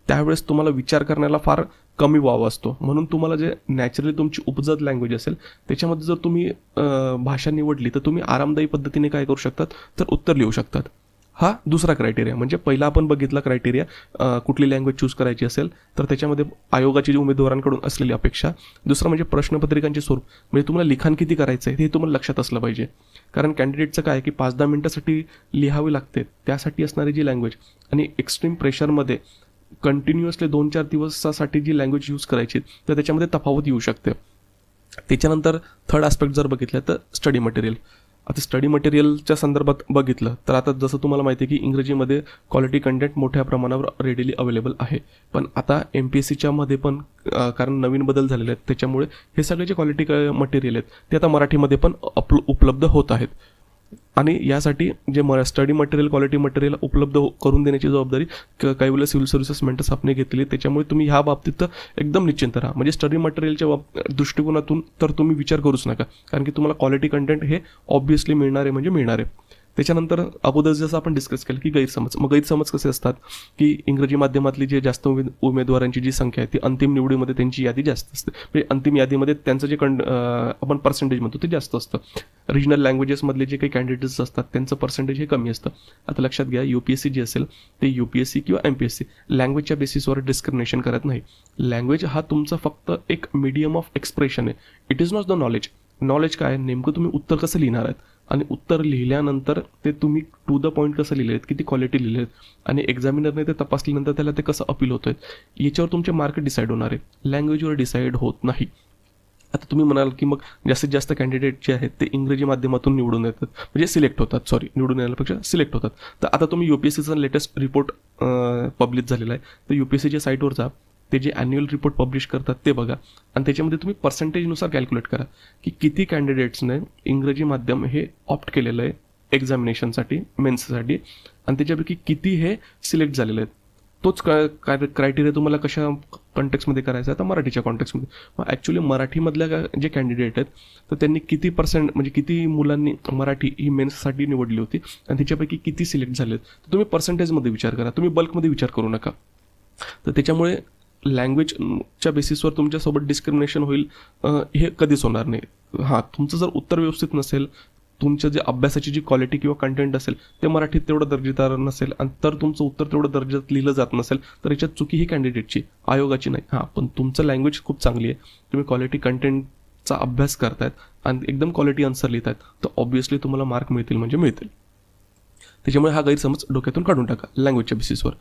त्यावेळेस तुम्हाला विचार करण्याला फार कमी वाव असतो. म्हणून तुम्हाला जे नॅचरली तुमची उपजत लँग्वेज असेल त्याच्यामध्ये जर तुम्ही भाषा निवडली तर तुम्ही आरामदायी पद्धतीने काय करू शकतात तर उत्तर लिहू शकतात. हा दुसरा क्रायटेरिया. म्हणजे पहिला आपण बघितला क्रायटेरिया कुठली लँग्वेज चूज करायची असेल तर त्याच्यामध्ये आयोगाची उमेदवारांकडून असलेली अपेक्षा. दुसरं म्हणजे प्रश्नपत्रिकांचे स्वरूप. म्हणजे तुम्हाला लिखाण किती करायचं आहे हे तुम्हाला लक्षात असलं पाहिजे. कारण कॅन्डिडेटचं काय आहे की 5-10 मिनिटासाठी लिहावे लागते त्यासाठी असणारी जी लँग्वेज आणि एक्स्ट्रीम प्रेशरमध्ये कंटिन्युअसली 2-4 दिवसासाठी जी लँग्वेज यूज करायची तर त्याच्यामध्ये तफावत येऊ शकते. त्याच्यानंतर थर्ड आस्पेक्ट जर बघितलं तर स्टडी मटेरियल. आता स्टडी मटेरियलच्या संदर्भात बघितलं तर आता जसं तुम्हाला माहिती आहे की इंग्रजीमध्ये क्वालिटी कंटेंट मोठ्या प्रमाणावर रेडीली अवेलेबल आहे, पण आता MPSCच्या मध्ये पण कारण नवीन बदल झालेले आहेत त्याच्यामुळे हे सगळे जे क्वालिटी मटेरियल आहेत ते आता मराठीमध्ये पण उपलब्ध होत आहेत. आणि यासाठी जे स्टडी मटेरियल क्वालिटी मटेरियल उपलब्ध करून देण्याची जबाबदारी काही वेळेला सिव्हिल सर्व्हिसेस मेंटर्स आपण घेतली. त्याच्यामुळे तुम्ही ह्या बाबतीत एकदम निश्चिंत राहा. म्हणजे स्टडी मटेरियलच्या दृष्टिकोनातून तर तुम्ही विचार करूच नका, कारण की तुम्हाला क्वालिटी कंटेंट हे ऑब्व्हियसली मिळणार आहे म्हणजे मिळणार आहे. त्याच्यानंतर अगोदर जसं आपण डिस्कस केलं की गैरसमज. मग गैरसमज कसे असतात की इंग्रजी माध्यमातली जे जास्त उमेदवारांची जी संख्या आहे ती अंतिम निवडीमध्ये त्यांची यादी जास्त असते, म्हणजे अंतिम यादीमध्ये त्यांचं जे आपण पर्सेंटेज म्हणतो ते जास्त असतं. रिजनल लँग्वेजेसमधले जे काही कॅन्डिडेट्स असतात त्यांचं पर्सेंटेज हे कमी असतं. आता लक्षात घ्या, UPSC जे असेल ते UPSC किंवा MPSC लँग्वेजच्या बेसिसवर डिस्क्रिमिनेशन करत नाही. लँग्वेज हा तुमचा फक्त एक मीडियम ऑफ एक्सप्रेशन आहे. It is not the knowledge. Knowledge काय आहे, नेमकं तुम्ही उत्तर कसं लिहिणार आहेत आणि उत्तर लिहिल्यानंतर ते तुम्ही टू द पॉईंट कसं लिहिले आहेत, किती क्वालिटी लिहिले आहेत आणि एक्झामिनरने ते तपासल्यानंतर त्याला ते कसं अपील होतं आहे याच्यावर तुमचे मार्क डिसाईड होणार आहे, लँग्वेजवर डिसाईड होत नाही. आता तुम्ही म्हणाल की मग जास्तीत जास्त कॅन्डिडेट जे आहेत ते इंग्रजी माध्यमातून निवडून येतात, म्हणजे सिलेक्ट होतात, निवडून येण्यापेक्षा सिलेक्ट होतात. तर आता तुम्ही UPSCचा लेटेस्ट रिपोर्ट पब्लिश झालेला आहे, तर UPSCच्या साईटवर जा, ते जे ॲन्युअल रिपोर्ट पब्लिश करतात ते बघा आणि त्याच्यामध्ये तुम्ही पर्सेंटेजनुसार कॅल्क्युलेट करा की किती कॅन्डिडेट्सने इंग्रजी माध्यम हे ऑप्ट केलेलं आहे एक्झामिनेशनसाठी, मेन्ससाठी, आणि त्याच्यापैकी किती हे सिलेक्ट झालेले आहेत. तोच क्रायटेरिया तुम्हाला कशा कॉन्टेक्समध्ये करायचा आहे, तर मराठीच्या कॉन्टेक्समध्ये. मग ॲक्च्युली मराठीमधल्या जे कॅन्डिडेट आहेत तर त्यांनी किती म्हणजे किती मुलांनी मराठी ही मेन्ससाठी निवडली होती आणि त्याच्यापैकी किती सिलेक्ट झाले आहेत, तर तुम्ही पर्सेंटेजमध्ये विचार करा, तुम्ही बल्कमध्ये विचार करू नका. तर त्याच्यामुळे लँग्वेजच्या बेसिसवर तुमच्यासोबत डिस्क्रिमिनेशन होईल हे कधीच होणार नाही. हां, तुमचं जर उत्तर व्यवस्थित नसेल, तुमचं जे अभ्यासाची जी क्वालिटी किंवा कंटेंट असेल ते मराठीत तेवढं दर्जेदार नसेल आणि तर तुमचं उत्तर तेवढं दर्जात लिहिलं जात नसेल तर याच्यात चुकी ही कॅन्डिडेटची, आयोगाची नाही. हां, पण तुमचं लँग्वेज खूप चांगली आहे, तुम्ही क्वालिटी कंटेंटचा अभ्यास करतायत आणि एकदम क्वालिटी आन्सर लिहित आहेत, तर ऑब्व्हियसली तुम्हाला मार्क मिळतील म्हणजे मिळतील. त्याच्यामुळे हा गैरसमज डोक्यातून काढून टाका लँग्वेजच्या बेसिसवर.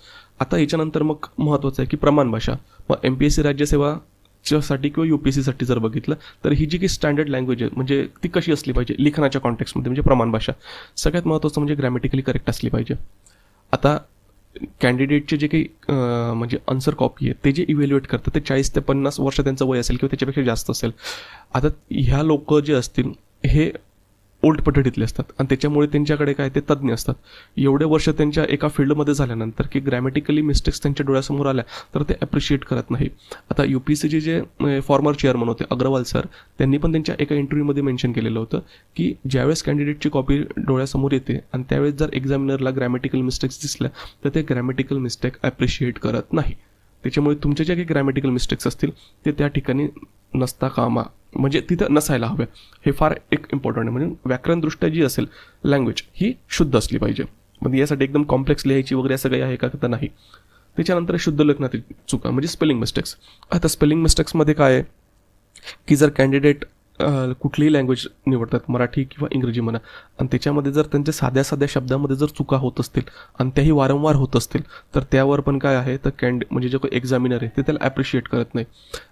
आता याच्यानंतर मग महत्त्वाचं आहे की प्रमाण भाषा. मग MPSC राज्यसेवाच्यासाठी किंवा UPSCसाठी जर बघितलं तर ही जी काही स्टँडर्ड लँग्वेज आहे म्हणजे ती कशी असली पाहिजे लिखाणाच्या कॉन्टेक्स्टमध्ये, म्हणजे प्रमाण भाषा. सगळ्यात महत्त्वाचं म्हणजे ग्रॅमॅटिकली करेक्ट असली पाहिजे. आता कॅन्डिडेटचे जे काही म्हणजे आन्सर कॉपी आहे ते जे इव्हॅल्युएट करतात ते 40 ते 50 वर्ष त्यांचं वय असेल किंवा त्याच्यापेक्षा जास्त असेल. आता ह्या लोक जे असतील हे ओल्ड पद्धतीतले असतात आणि त्याच्यामुळे त्यांच्याकडे काय ते तज्ज्ञ असतात. एवढे वर्ष त्यांच्या एका फील्डमध्ये झाल्यानंतर की ग्रॅमॅटिकली मिस्टेक्स त्यांच्या डोळ्यासमोर आल्या तर ते ॲप्रिशिएट करत नाही. आता UPSCचे जे फॉर्मर चेअरमन होते अग्रवाल सर, त्यांनी पण त्यांच्या एका इंटरव्ह्यूमध्ये मेन्शन केलेलं होतं की ज्यावेळेस कॅन्डिडेटची कॉपी डोळ्यासमोर येते आणि त्यावेळेस जर एक्झामिनरला ग्रॅमॅटिकल मिस्टेक्स दिसल्या तर ते ग्रॅमॅटिकल मिस्टेक ॲप्रिशिएट करत नाही. त्याच्यामुळे तुमचे जे काही ग्रॅमॅटिकल मिस्टेक्स असतील ते त्या ठिकाणी नसता कामा, म्हणजे तिथं नसायला हव्या. हे फार एक इम्पॉर्टंट आहे. म्हणजे व्याकरणदृष्ट्या जी असेल लँग्वेज ही शुद्ध असली पाहिजे. म्हणजे यासाठी एकदम कॉम्प्लेक्स लिहायची वगैरे असं काही आहे का, तर नाही. त्याच्यानंतर शुद्ध लेखनातील चुका म्हणजे स्पेलिंग मिस्टेक्स. आता स्पेलिंग मिस्टेक्समध्ये काय आहे की जर कॅन्डिडेट कुठलीही लँग्वेज निवडतात, मराठी किंवा इंग्रजी म्हणा, आणि त्याच्यामध्ये जर त्यांच्या साध्या साध्या शब्दामध्ये जर चुका होत असतील आणि त्याही वारंवार होत असतील तर त्यावर पण काय आहे तर म्हणजे जे काही एक्झामिनर आहे ते त्याला ॲप्रिशिएट करत नाही.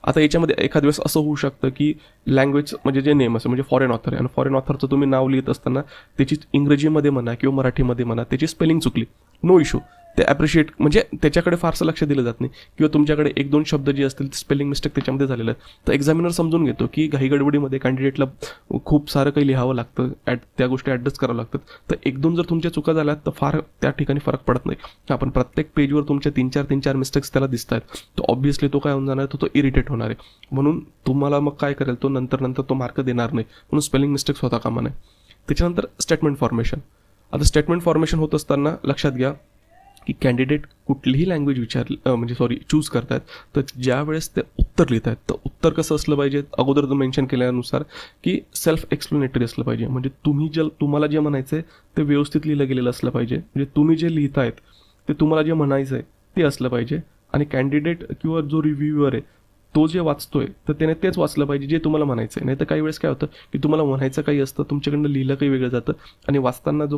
आता याच्यामध्ये एखाद वेळेस असं होऊ शकतं की लँग्वेज म्हणजे जे नेम असं म्हणजे फॉरेन ऑथर आहे आणि फॉरेन ऑथरचं तुम्ही नाव लिहित असताना त्याची इंग्रजीमध्ये म्हणा किंवा मराठीमध्ये म्हणा त्याची स्पेलिंग चुकली, नो इश्यू, ते ॲप्रिशिएट म्हणजे त्याच्याकडे फारसं लक्ष दिलं जात नाही. किंवा तुमच्याकडे 1-2 शब्द जे असतील ते स्पेलिंग मिस्टेक त्याच्यामध्ये झालेलं आहे तर एक्झामिनर समजून घेतो की घाईगडबडीमध्ये कॅन्डिडेटला खूप सारं काही लिहावं लागतं, त्या गोष्टी ॲडजस्ट करावं लागतात. तर 1-2 जर तुमच्या चुका झाल्या तर फार त्या ठिकाणी फरक पडत नाही. आपण प्रत्येक पेजवर तुमच्या 3-4 मिस्टेक्स त्याला दिसत आहेत तर ऑब्व्हियसली तो काय होऊन जाणार, तो इरिटेट होणार आहे. म्हणून तुम्हाला मग काय करेल, तो नंतर तो मार्क देणार नाही. म्हणून स्पेलिंग मिस्टेक्स होता कामा नये. त्याच्यानंतर स्टेटमेंट फॉर्मेशन. आता स्टेटमेंट फॉर्मेशन होत असताना लक्षात घ्या की कॅन्डिडेट कुठलीही लँग्वेज चूज करतात तर ज्या वेळेस ते उत्तर लिहित आहेत तर उत्तर कसं असलं पाहिजे, अगोदर मेन्शन केल्यानुसार की सेल्फ एक्सप्लेनेटरी असलं पाहिजे. म्हणजे तुम्हाला जे म्हणायचं आहे ते व्यवस्थित लिहिलं गेलेलं असलं पाहिजे. म्हणजे तुम्ही जे लिहितायत ते तुम्हाला जे म्हणायचं आहे ते असलं पाहिजे आणि कॅन्डिडेट किंवा जो रिव्ह्यूअर आहे तो जे वाचतोय तर त्याने तेच वाचलं पाहिजे जे तुम्हाला म्हणायचं आहे. नाही तर काही वेळेस काय होतं की तुम्हाला म्हणायचं काही असतं, तुमच्याकडनं लिहिलं काही वेगळं जातं आणि वाचताना जो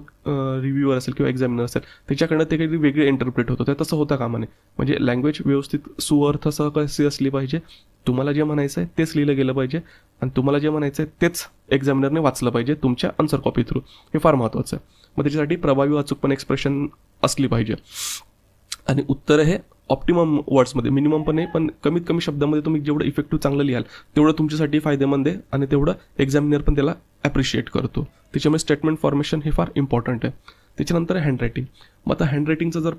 रिव्ह्यूअर असेल किंवा एक्झामिनर असेल त्याच्याकडनं ते काही वेगळे इंटरप्रेट होतं. तर तसं होता कामा नये. म्हणजे लँग्वेज व्यवस्थित सुअर्थसह कशी असली पाहिजे, तुम्हाला जे म्हणायचं आहे तेच लिहिलं गेलं पाहिजे आणि तुम्हाला जे म्हणायचं आहे तेच एक्झामिनरने वाचलं पाहिजे तुमच्या आन्सर कॉपी थ्रू. हे फार महत्त्वाचं आहे. मग त्याच्यासाठी प्रभावी अचूकपणे एक्सप्रेशन असली पाहिजे आणि उत्तर हे ऑप्टिमम वर्ड्समध्ये, मिनिमम पण नाही पण कमीत कमी शब्दामध्ये तुम्ही जेवढं इफेक्टिव्ह चांगलं लिहाल तेवढं तुमच्यासाठी फायदेमंद आहे आणि तेवढं एक्झामिनर पण त्याला ॲप्रिशिएट करतो. त्याच्यामुळे स्टेटमेंट फॉर्मेशन हे फार इम्पॉर्टंट आहे. त्याच्यानंतर हँडरायटिंग. मग आता हँडरायटिंगचा जर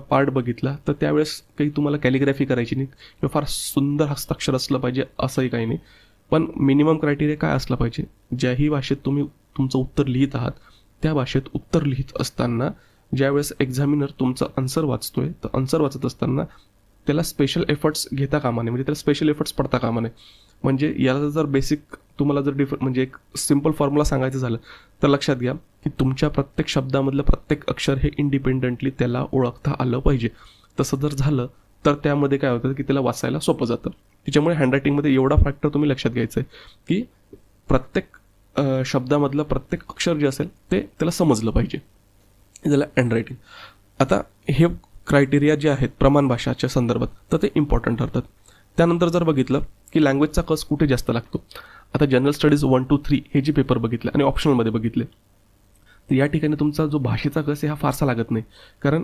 पार्ट बघितला तर त्यावेळेस काही तुम्हाला कॅलिग्राफी करायची नाही किंवा फार सुंदर हस्ताक्षर असलं पाहिजे असंही काही नाही. पण मिनिमम क्रायटेरिया काय असला पाहिजे, ज्याही भाषेत तुम्ही तुमचं उत्तर लिहित आहात त्या भाषेत उत्तर लिहित असताना ज्यावेळेस एक्झामिनर तुमचं आन्सर वाचतोय तर आन्सर वाचत असताना त्याला स्पेशल एफर्ट्स घेता कामा नये, म्हणजे त्याला स्पेशल एफर्ट्स पडता कामा नये. म्हणजे याला जर बेसिक तुम्हाला जर म्हणजे एक सिम्पल फॉर्म्युला सांगायचं झालं तर लक्षात घ्या की तुमच्या प्रत्येक शब्दामधलं प्रत्येक अक्षर हे इंडिपेंडंटली त्याला ओळखता आलं पाहिजे. तसं जर झालं तर त्यामध्ये काय होतं की त्याला वाचायला सोपं जातं. त्याच्यामुळे हँडरायटिंगमध्ये एवढा फॅक्टर तुम्ही लक्षात घ्यायचं आहे की प्रत्येक शब्दामधलं प्रत्येक अक्षर जे असेल ते त्याला समजलं पाहिजे. त्याला हँडरायटिंग. आता हे क्रायटेरिया जे आहेत प्रमाण भाषाच्या संदर्भात तर ते इम्पॉर्टंट ठरतात. त्यानंतर जर बघितलं की लँग्वेजचा कस कुठे जास्त लागतो. आता जनरल स्टडीज 1, 2, 3 हे जे पेपर बघितले आणि ऑप्शनलमध्ये बघितले तर या ठिकाणी तुमचा जो भाषेचा कस आहे हा फारसा लागत नाही. कारण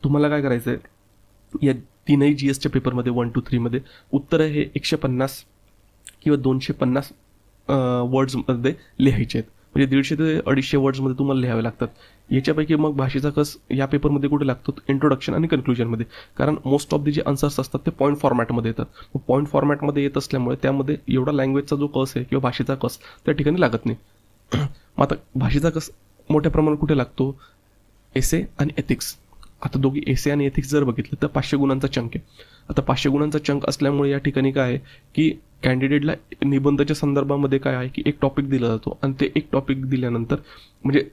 तुम्हाला काय करायचं आहे, या तीनही GSच्या पेपरमध्ये 1, 2, 3मध्ये उत्तरं हे 150 किंवा 250 वर्ड्समध्ये लिहायचे आहेत. म्हणजे 150 ते 250 वर्ड्समध्ये तुम्हाला लिहावे लागतात. याच्यापैकी मग भाषेचा कस या पेपरमध्ये कुठे लागतो, इंट्रोडक्शन आणि कन्क्लुजनमध्ये. कारण मोस्ट ऑफ द जे आन्सर्स असतात ते पॉईंट फॉर्मॅटमध्ये येतात. मग पॉईंट फॉर्मॅटमध्ये येत असल्यामुळे त्यामध्ये एवढा लँग्वेजचा जो कस आहे किंवा भाषेचा कस त्या ठिकाणी लागत नाही. मग आता भाषेचा कस मोठ्या प्रमाणात कुठे लागतो, एसे आणि एथिक्स. आता दोघी एसे आणि एथिक्स जर बघितलं तर 500 गुणांचा चंक आहे. आता 500 गुणांचा चंक असल्यामुळे या ठिकाणी काय आहे की कॅन्डिडेटला निबंधाच्या संदर्भामध्ये काय आहे की एक टॉपिक दिला जातो आणि ते एक टॉपिक दिल्यानंतर म्हणजे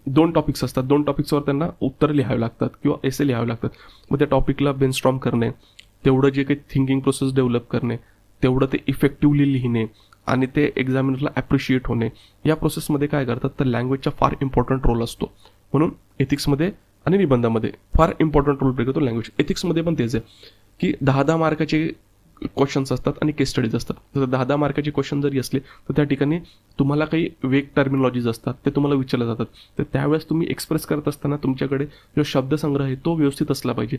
2 टॉपिक्स असतात. 2 टॉपिक्सवर त्यांना उत्तर लिहावे लागतात किंवा एसे लिहावे लागतात. मग त्या टॉपिकला ब्रेनस्टॉर्म करणे, तेवढं जे काही थिंकिंग प्रोसेस डेव्हलप करणे, तेवढं ते इफेक्टिव्हली लिहिणे आणि ते एक्झामिनरला ॲप्रिशिएट होणे, या प्रोसेसमध्ये काय करतात तर लँग्वेजचा फार इम्पॉर्टंट रोल असतो. म्हणून एथिक्समध्ये आणि निबंधामध्ये फार इम्पॉर्टंट रोल प्ले करतो लँग्वेज. एथिक्समध्ये पण तेच आहे की 10 मार्काचे क्वेश्चन्स असतात आणि केस स्टडीज असतात. तर 10 मार्काचे क्वेश्चन जरी असले तर त्या ठिकाणी तुम्हाला काही वेग टर्मिनॉलॉजीज असतात ते तुम्हाला विचारले जातात. तर त्यावेळेस तुम्ही एक्सप्रेस करत असताना तुमच्याकडे जो शब्दसंग्रह आहे तो व्यवस्थित असला पाहिजे.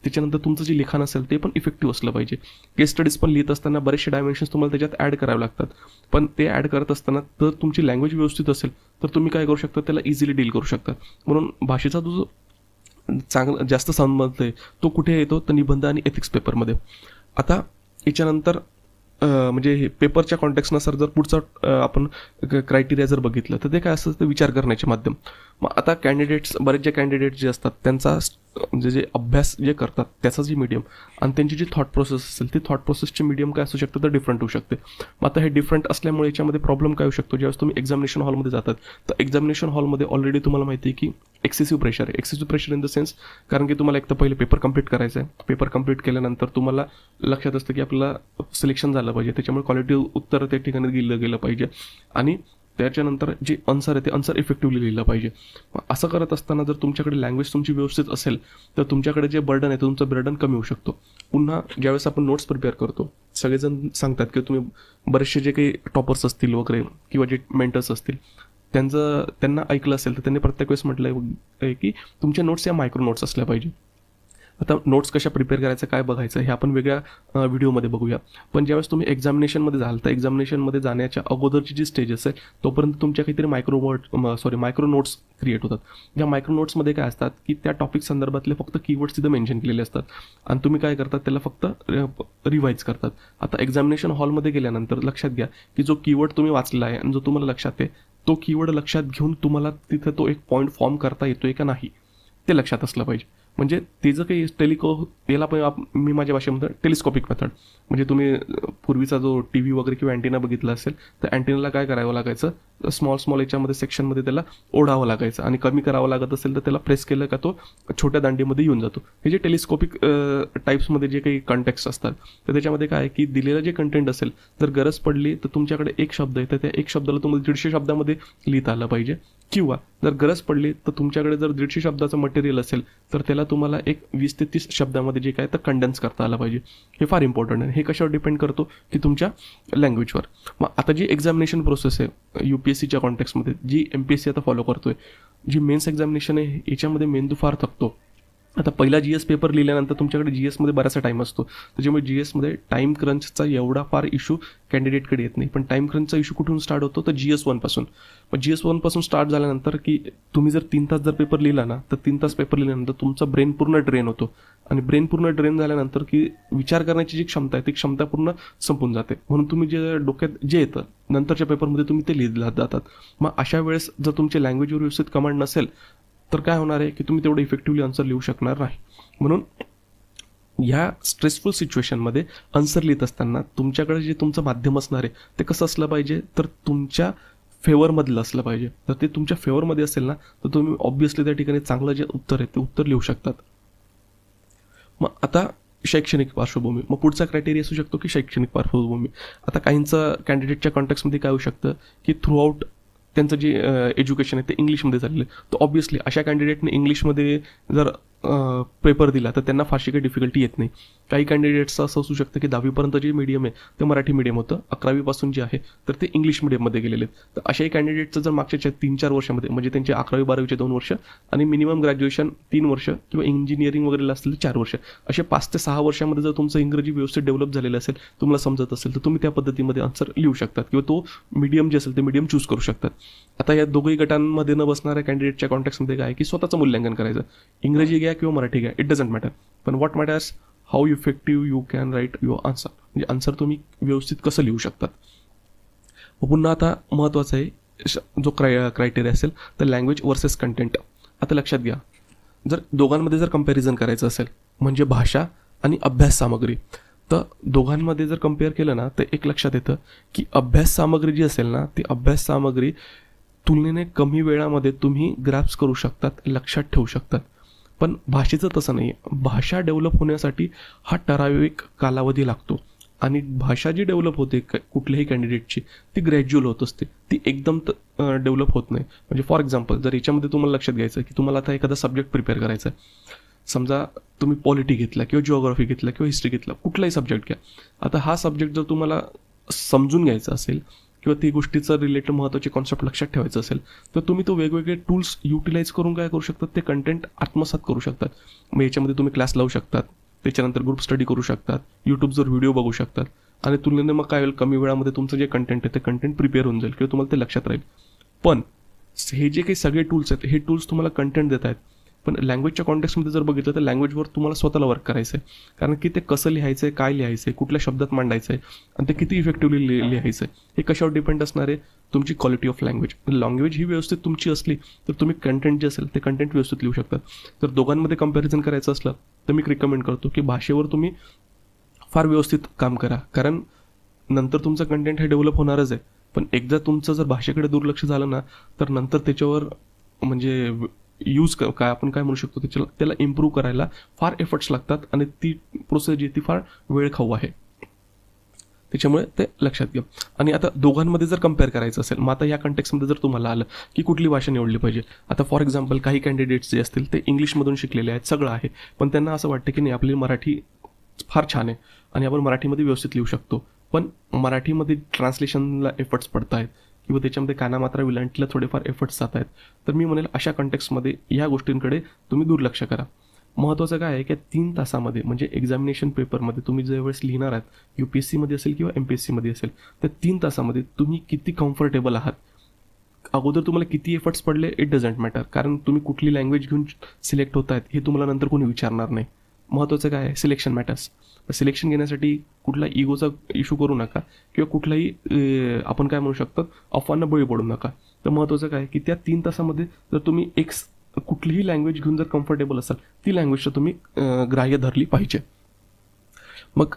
त्याच्यानंतर तुमचं जे लिखाण असेल ते पण इफेक्टिव्ह असलं पाहिजे. केस स्टडीज पण लिहित असताना बरेचसे डायमेन्शन्स तुम्हाला त्याच्यात ॲड करावे लागतात. पण ते ॲड करत असताना तर तुमची लँग्वेज व्यवस्थित असेल तर तुम्ही काय करू शकता, त्याला इझिली डील करू शकता. म्हणून भाषेचा जो चांगला जास्त संबंध आहे तो कुठे येतो तर निबंध आणि एथिक्स पेपरमध्ये. आता याच्यानंतर म्हणजे हे पेपरच्या कॉन्टेक्स्टनुसार जर पुढचा आपण क्रायटेरिया जर बघितलं तर ते काय असतं, ते विचार करण्याचे माध्यम. मग आता बरेच जे कॅन्डिडेट जे असतात त्यांचा म्हणजे जे अभ्यास जे करतात त्याचं जे मीडियम आणि त्यांची जी थॉट प्रोसेस असेल ती थॉट प्रोसेसचे मीडियम काय असू शकतं तर डिफरंट होऊ शकते. मग आता हे डिफरंट असल्यामुळे याच्यामध्ये प्रॉब्लेम काय होऊ शकतो, ज्यावेळेस तुम्ही एक्झामिनेशन हॉलमध्ये जातात तर एक्झामिनेशन हॉलमध्ये ऑलरेडी तुम्हाला माहिती आहे की एक्सेसिव्ह प्रेशर आहे. Excessive pressure in the sense कारण की तुम्हाला एक तर पहिले पेपर कंप्लीट करायचं आहे. पेपर कंप्लीट केल्यानंतर तुम्हाला लक्षात असतं की आपल्याला सिलेक्शन झालं पाहिजे, त्याच्यामुळे क्वालिटी उत्तर त्या ठिकाणी दिलं गेलं पाहिजे आणि त्याच्यानंतर जे आन्सर आहे ते आन्सर इफेक्टिव्हली लिहिलं पाहिजे. असं करत असताना जर तुमच्याकडे लँग्वेज तुमची व्यवस्थित असेल तर तुमच्याकडे जे बर्डन आहे तुमचं बर्डन कमी होऊ शकतो. पुन्हा ज्यावेळेस आपण नोट्स प्रिपेअर करतो सगळेजण सांगतात की तुम्ही बरेचसे जे काही टॉपर्स असतील वगैरे किंवा जे मेंटर्स असतील त्यांना ऐकलं असेल तर त्यांनी प्रत्येक वेळेस म्हटलं आहे की तुमच्या नोट्स या मायक्रो नोट्स असल्या पाहिजे. आता नोट्स कशा प्रिपेअर करायचं काय बघायचं हे आपण वेगळ्या व्हिडिओमध्ये बघूया. पण ज्यावेळेस तुम्ही एक्झामिनेशनमध्ये जाल तर एक्झामिनेशनमध्ये जाण्याच्या अगोदरची जी स्टेजेस आहे तोपर्यंत तुमच्या काहीतरी मायक्रो नोट्स क्रिएट होतात. या मायक्रो नोट्समध्ये काय असतात की त्या टॉपिक संदर्भातले फक्त कीवर्ड्स तिथं मेन्शन केलेले असतात आणि तुम्ही काय करतात त्याला फक्त रिवाईज करतात. आता एक्झामिनेशन हॉलमध्ये गेल्यानंतर लक्षात घ्या की जो कीवर्ड तुम्ही वाचलेला आहे आणि जो तुम्हाला लक्षात आहे तो कीवर्ड लक्षात घेऊन तुम्हाला तिथं तो एक पॉईंट फॉर्म करता येतोय का नाही ते लक्षात असलं पाहिजे. म्हणजे ते जर काही याला पण मी माझ्या भाषेमध्ये टेलिस्कोपिक मेथड, म्हणजे तुम्ही पूर्वीचा जो टी व्ही वगैरे किंवा अँटेना बघितला असेल तर अँटेनाला काय करावं लागायचं, स्मॉल याच्यामध्ये सेक्शनमध्ये त्याला ओढावं लागायचं आणि कमी करावं लागत असेल तर त्याला प्रेस केलं का तो छोट्या दांडीमध्ये येऊन जातो. हे जे टेलिस्कोपिक टाईप्समध्ये जे काही कंटेक्स्ट असतात तर त्याच्यामध्ये काय आहे की दिलेलं जे कंटेंट असेल, जर गरज पडली तर तुमच्याकडे एक शब्द आहे तर त्या एक शब्दाला तुम्हाला 150 शब्दामध्ये लिहिता आलं पाहिजे, किंवा जर गरज पडली तर तुमच्याकडे जर 150 शब्दाचं मटेरियल असेल तर त्याला तुम्हाला एक 20 ते 30 शब्दामध्ये जे काय तर कंडेन्स करता आलं पाहिजे. हे फार इम्पॉर्टंट आहे. हे कशावर डिपेंड करतो की तुमच्या लँग्वेजवर. मग आता जी एक्झामिनेशन प्रोसेस आहे UPSCच्या कॉन्टेक्स्टमध्ये, जी MPSC आता फॉलो करतोय, जी मेन्स एक्झामिनेशन आहे याच्यामध्ये मेंदू फार थकतो. आता पहिला GS पेपर लिहिल्यानंतर तुमच्याकडे GSमध्ये बराचसा टाईम असतो, त्याच्यामुळे GSमध्ये टाईम क्रंचचा एवढा फार इश्यू कॅन्डिडेटकडे येत नाही. पण टाईम क्रंचचा इश्यू कुठून स्टार्ट होतो तर GS1 पासून. मग GS1 पासून स्टार्ट झाल्यानंतर की तुम्ही जर 3 तास जर पेपर लिहिला ना तर 3 तास पेपर लिहिल्यानंतर तुमचा ब्रेन पूर्ण ड्रेन होतो, आणि ब्रेन पूर्ण ड्रेन झाल्यानंतर की विचार करण्याची जी क्षमता आहे ती क्षमता पूर्ण संपून जाते. म्हणून तुम्ही जे डोक्यात जे येतं नंतरच्या पेपरमध्ये तुम्ही ते लिहित जातात. मग अशा वेळेस जर तुमच्या लँग्वेजवर व्यवस्थित कमांड नसेल तर काय होणार आहे की तुम्ही तेवढं इफेक्टिव्हली आन्सर लिहू शकणार नाही. म्हणून ह्या स्ट्रेसफुल सिच्युएशनमध्ये आन्सर लिहित असताना तुमच्याकडे जे तुमचं माध्यम असणार आहे ते कसं असलं पाहिजे तर तुमच्या फेवरमधलं असलं पाहिजे. तर ते तुमच्या फेवरमध्ये असेल ना तर तुम्ही ऑब्व्हियसली त्या ठिकाणी चांगलं जे उत्तर आहे ते उत्तर लिहू शकतात. मग आता शैक्षणिक पार्श्वभूमी, मग पुढचा क्रायटेरिया असू शकतो की शैक्षणिक पार्श्वभूमी. आता काहींचं कॅन्डिडेटच्या कॉन्टॅक्टमध्ये काय होऊ शकतं की थ्रूआउट त्यांचं जे एज्युकेशन आहे ते इंग्लिशमध्ये झालेलं आहे, तर ऑब्व्हियसली अशा कॅन्डिडेटने इंग्लिशमध्ये जर पेपर दिला तर त्यांना फारशी काही डिफिकल्टी येत नाही. काही कॅन्डिडेट्सचं असं असू शकतं की 10वीपर्यंत जे मीडियम आहे ते मराठी मीडियम होतं, 11वीपासून जे आहे तर ते इंग्लिश मीडियममध्ये गेलेले आहेत. तर अशाही कॅन्डिडेटचं जर मागच्या 3-4 वर्षामध्ये, म्हणजे त्यांचे 11वी-12वीचे 2 वर्ष आणि मिनिमम ग्रॅज्युएशन 3 वर्ष किंवा इंजिनिअरिंग वगैरे असतील 4 वर्ष, असे 5 ते 6 वर्षामध्ये जर तुमचं इंग्रजी व्यवस्थित डेव्हलप झालेलं असेल, तुम्हाला समजत असेल तर तुम्ही त्या पद्धतीमध्ये आन्सर लिहू शकतात किंवा तो मीडियम जे असेल ते मीडियम चूज करू शकतात. आता या दोघंही गटांमध्ये न बसणाऱ्या कॅन्डिडेटच्या कॉन्टॅक्टमध्ये काय की स्वतःचं मूल्यांकन करायचं, इंग्रजी घ्या किंवा मराठी घ्या, इट डझंट मॅटर, पण what matters how effective you can write your answer, म्हणजे आन्सर तुम्ही व्यवस्थित कसं लिहू शकतात. पुन्हा आता महत्त्वाचं आहे जो क्रायटेरिया असेल तर लँग्वेज वर्सेस कंटेंट. आता लक्षात घ्या, जर दोघांमध्ये जर कंपॅरिझन करायचं असेल म्हणजे भाषा आणि अभ्यास सामग्री, तर दोघांमध्ये जर कम्पेअर केलं ना तर एक लक्षात येतं की अभ्यास सामग्री जी असेल ना ती अभ्यास सामग्री तुलनेने कमी वेळामध्ये तुम्ही ग्रॅप्स करू शकतात, लक्षात ठेवू शकतात. पण भाषेचं तसं नाही आहे. भाषा डेव्हलप होण्यासाठी हा ठराविक कालावधी लागतो, आणि भाषा जी डेव्हलप होते कुठल्याही कॅन्डिडेटची ती ग्रॅज्युअल होत असते, ती एकदम डेव्हलप होत नाही. म्हणजे फॉर एक्झाम्पल जर याच्यामध्ये तुम्हाला लक्षात घ्यायचं की तुम्हाला आता एखादा सब्जेक्ट प्रिपेअर करायचा आहे, समजा तुम्ही पॉलिटी घेतला किंवा जिओग्राफी घेतला किंवा हिस्ट्री घेतला, कुठलाही सब्जेक्ट घ्या. आता हा सब्जेक्ट जर तुम्हाला समजून घ्यायचा असेल किंवा ती गोष्टीचं रिलेटेड महत्त्वाचे कॉन्सेप्ट लक्षात ठेवायचं असेल तर तुम्ही तो वेगवेगळे टूल्स युटिलाइज करून काय करू शकतात, ते कंटेंट आत्मसात करू शकतात. मग याच्यामध्ये तुम्ही क्लास लावू शकतात, त्याच्यानंतर ग्रुप स्टडी करू शकतात, यूट्यूबवर व्हिडिओ बघू शकतात, आणि तुलनेने मग काय होईल, कमी वेळामध्ये तुमचं जे कंटेंट आहे ते कंटेंट प्रिपेअर होऊन जाईल किंवा तुम्हाला ते लक्षात राहील. पण हे जे काही सगळे टूल्स आहेत हे टूल्स तुम्हाला कंटेंट देत आहेत, पण लँग्वेजच्या कॉन्टेक्स्टमध्ये जर बघितलं तर लँग्वेजवर तुम्हाला स्वतःला वर्क करायचं आहे. कारण की ते कसं लिहायचं आहे, काय लिहायचं आहे, कुठल्या शब्दात मांडायचं आहे, आणि ते किती इफेक्टिव्हली लिहायचं आहे, हे कशावर डिपेंड असणार आहे, तुमची क्वालिटी ऑफ लँग्वेज. लँग्वेज ही व्यवस्थित तुमची असली तर तुम्ही कंटेंट जे असेल ते कंटेंट व्यवस्थित लिहू शकतात. जर दोघांमध्ये कंपॅरिझन करायचं असलं तर मी रिकमेंड करतो की भाषेवर तुम्ही फार व्यवस्थित काम करा, कारण नंतर तुमचं कंटेंट हे डेव्हलप होणारच आहे. पण एकदा तुमचं जर भाषेकडे दुर्लक्ष झालं ना तर नंतर त्याच्यावर म्हणजे यूज काय आपण काय म्हणू शकतो त्याला इम्प्रूव्ह करायला फार एफर्ट्स लागतात, आणि ती प्रोसेस जी ती फार वेळ खाऊ आहे. त्याच्यामुळे ते लक्षात घ्या. आणि आता दोघांमध्ये जर कम्पेअर करायचं असेल, मग आता या कंटेक्समध्ये जर तुम्हाला आलं की कुठली भाषा निवडली पाहिजे, आता फॉर एक्झाम्पल काही कॅन्डिडेट्स जे असतील ते इंग्लिशमधून शिकलेले आहेत, सगळं आहे, पण त्यांना असं वाटतं की नाही आपली मराठी फार छान आहे आणि आपण मराठीमध्ये व्यवस्थित लिहू शकतो, पण मराठीमध्ये ट्रान्सलेशनला एफर्ट्स पडत आहेत किंवा त्याच्यामध्ये कानामात्रा विलांटीला थोडेफार एफर्ट्स जात आहेत. तर मी म्हणेल अशा कंटेक्समध्ये या गोष्टींकडे तुम्ही दुर्लक्ष करा. महत्त्वाचं काय आहे की 3 तासामध्ये म्हणजे एक्झामिनेशन पेपरमध्ये तुम्ही ज्यावेळेस लिहिणार आहात, UPSCमध्ये असेल किंवा MPSCमध्ये असेल, तर 3 तासामध्ये तुम्ही किती कम्फर्टेबल आहात, अगोदर तुम्हाला किती एफर्ट्स पडले इट डझंट मॅटर, कारण तुम्ही कुठली लँग्वेज घेऊन सिलेक्ट होत आहेत हे तुम्हाला नंतर कोणी विचारणार नाही. महत्त्वाचं काय आहे, सिलेक्शन मॅटर्स. सिलेक्शन घेण्यासाठी कुठला इगोचा इश्यू करू नका किंवा कुठलाही आपण काय म्हणू शकतो अफवांना बळी पडू नका. तर महत्त्वाचं काय की त्या 3 तासामध्ये जर तुम्ही एक कुठलीही लँग्वेज घेऊन जर कम्फर्टेबल असाल ती लँग्वेजचं तुम्ही ग्राह्य धरली पाहिजे. मग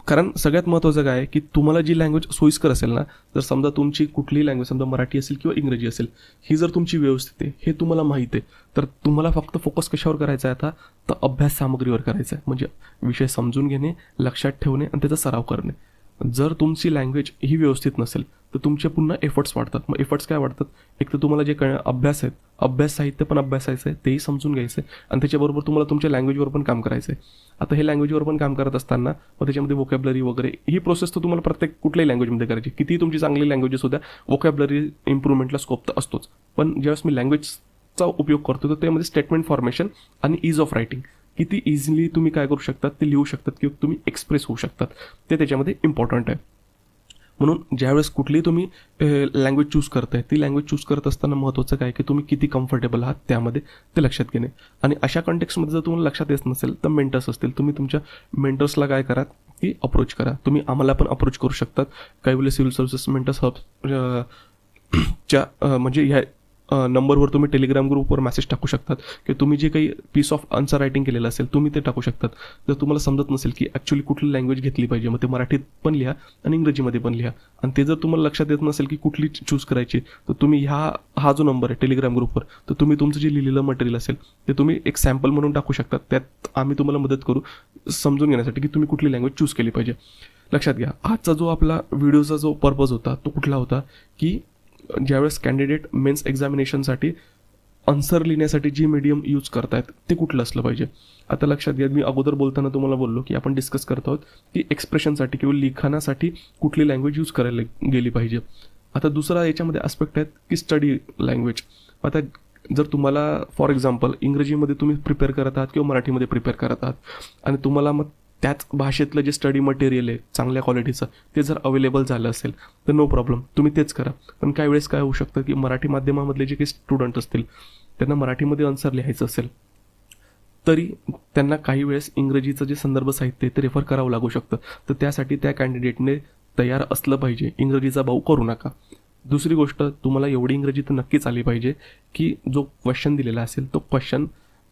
कारण सगळ्यात महत्त्वाचं काय आहे की तुम्हाला जी लँग्वेज सोयीस्कर असेल ना, जर समजा तुमची कुठलीही लँग्वेज समजा मराठी असेल किंवा इंग्रजी असेल, ही जर तुमची व्यवस्थित आहे हे तुम्हाला माहीत आहे, तर तुम्हाला फक्त फोकस कशावर करायचा आहे आता, तर अभ्यास सामग्रीवर करायचा आहे. म्हणजे विषय समजून घेणे, लक्षात ठेवणे आणि त्याचा सराव करणे. जर तुमची लँग्वेज ही व्यवस्थित नसेल तर तुमचे पुन्हा एफर्ट्स वाढतात. मग एफर्ट्स काय वाढतात, एक तर तुम्हाला जे अभ्यास आहेत, अभ्यास साहित्य पण अभ्यासायचं आहे, तेही समजून घ्यायचं आहे आणि त्याच्याबरोबर तुम्हाला तुमच्या लँग्वेजवर पण काम करायचं आहे. आता हे लँग्वेजवर पण काम करत असताना मग त्याच्यामध्ये वोकॅब्लरी वगैरे ही प्रोसेस तर तुम्हाला प्रत्येक कुठल्याही लँग्वेजमध्ये करायची. कितीही तुमची चांगली लँग्वेजेस होत्या, वोकॅब्लरी इम्प्रूव्हमेंटला स्कोप तर असतोच. पण ज्यावेळेस मी लँग्वेजचा उपयोग करतो तर त्यामध्ये स्टेटमेंट फॉर्मेशन आणि ईज ऑफ रायटिंग किती इझिली तुम्ही काय करू शकतात, ते लिहू शकतात किंवा तुम्ही एक्सप्रेस होऊ शकतात, ते त्याच्यामध्ये इम्पॉर्टंट आहे. म्हणून ज्यावेळेस कुठलीही तुम्ही लँग्वेज चूज करताय, ती लँग्वेज चूज करत असताना महत्त्वाचं काय की तुम्ही किती कम्फर्टेबल आहात त्यामध्ये ते लक्षात घेणे. आणि अशा कॉन्टेक्स्टमध्ये जर तुम्हाला लक्षात येत नसेल तर मेंटर्स असतील, तुम्ही तुमच्या मेंटर्सला काय करा की अप्रोच करा. तुम्ही आम्हाला पण अप्रोच करू शकतात. काही वेळेस सिव्हिल सर्व्हिसेस मेंटर्स हबच्या म्हणजे ह्या नंबरवर तुम्ही टेलिग्राम ग्रुपवर मेसेज टाकू शकतात की तुम्ही जे काही पीस ऑफ आन्सर रायटिंग केलेलं असेल तुम्ही ते टाकू शकतात. जर तुम्हाला समजत नसेल की ॲक्च्युली कुठली लँग्वेज घेतली पाहिजे, मग ते मराठीत पण लिहा आणि इंग्रजीमध्ये पण लिहा. आणि ते जर तुम्हाला लक्षात येत नसेल की कुठली चूज करायची, तर तुम्ही हा जो नंबर आहे टेलिग्राम ग्रुपवर, तर तुम्ही तुमचं जे लिहिलेलं मटेरियल असेल ते तुम्ही एक सॅम्पल म्हणून टाकू शकतात. त्यात आम्ही तुम्हाला मदत करू समजून घेण्यासाठी की तुम्ही कुठली लँग्वेज चूज केली पाहिजे. लक्षात घ्या, आजचा जो आपला व्हिडिओचा जो पर्पज होता तो कुठला होता की ज्यावेळेस कॅन्डिडेट मेन्स एक्झामिनेशनसाठी आन्सर लिहिण्यासाठी जी मीडियम यूज करतायत ते कुठलं असलं पाहिजे. आता लक्षात घ्या, मी अगोदर बोलताना तुम्हाला बोललो की आपण डिस्कस करत आहोत की एक्सप्रेशनसाठी किंवा लिखाणासाठी कुठली लँग्वेज यूज करायला गेली पाहिजे. आता दुसरा याच्यामध्ये आस्पेक्ट आहेत की स्टडी लँग्वेज. आता जर तुम्हाला फॉर एक्झाम्पल इंग्रजीमध्ये तुम्ही प्रिपेअर करत आहात किंवा मराठीमध्ये प्रिपेअर करत आहात आणि तुम्हाला मग त्याच भाषेतलं जे स्टडी मटेरियल आहे चांगल्या क्वालिटीचं ते जर अवेलेबल झालं असेल तर नो प्रॉब्लेम, तुम्ही तेच करा. पण काही वेळेस काय होऊ शकतं की मराठी माध्यमामधले जे काही स्टुडंट असतील त्यांना मराठीमध्ये आन्सर लिहायचं असेल तरी त्यांना काही वेळेस इंग्रजीचं जे संदर्भ साहित्य आहे ते रेफर करावं लागू शकतं. तर त्यासाठी त्या कॅन्डिडेटने तयार असलं पाहिजे, इंग्रजीचा भाऊ करू नका. दुसरी गोष्ट, तुम्हाला एवढी इंग्रजी तर नक्कीच आली पाहिजे की जो क्वेश्चन दिलेला असेल तो क्वेश्चन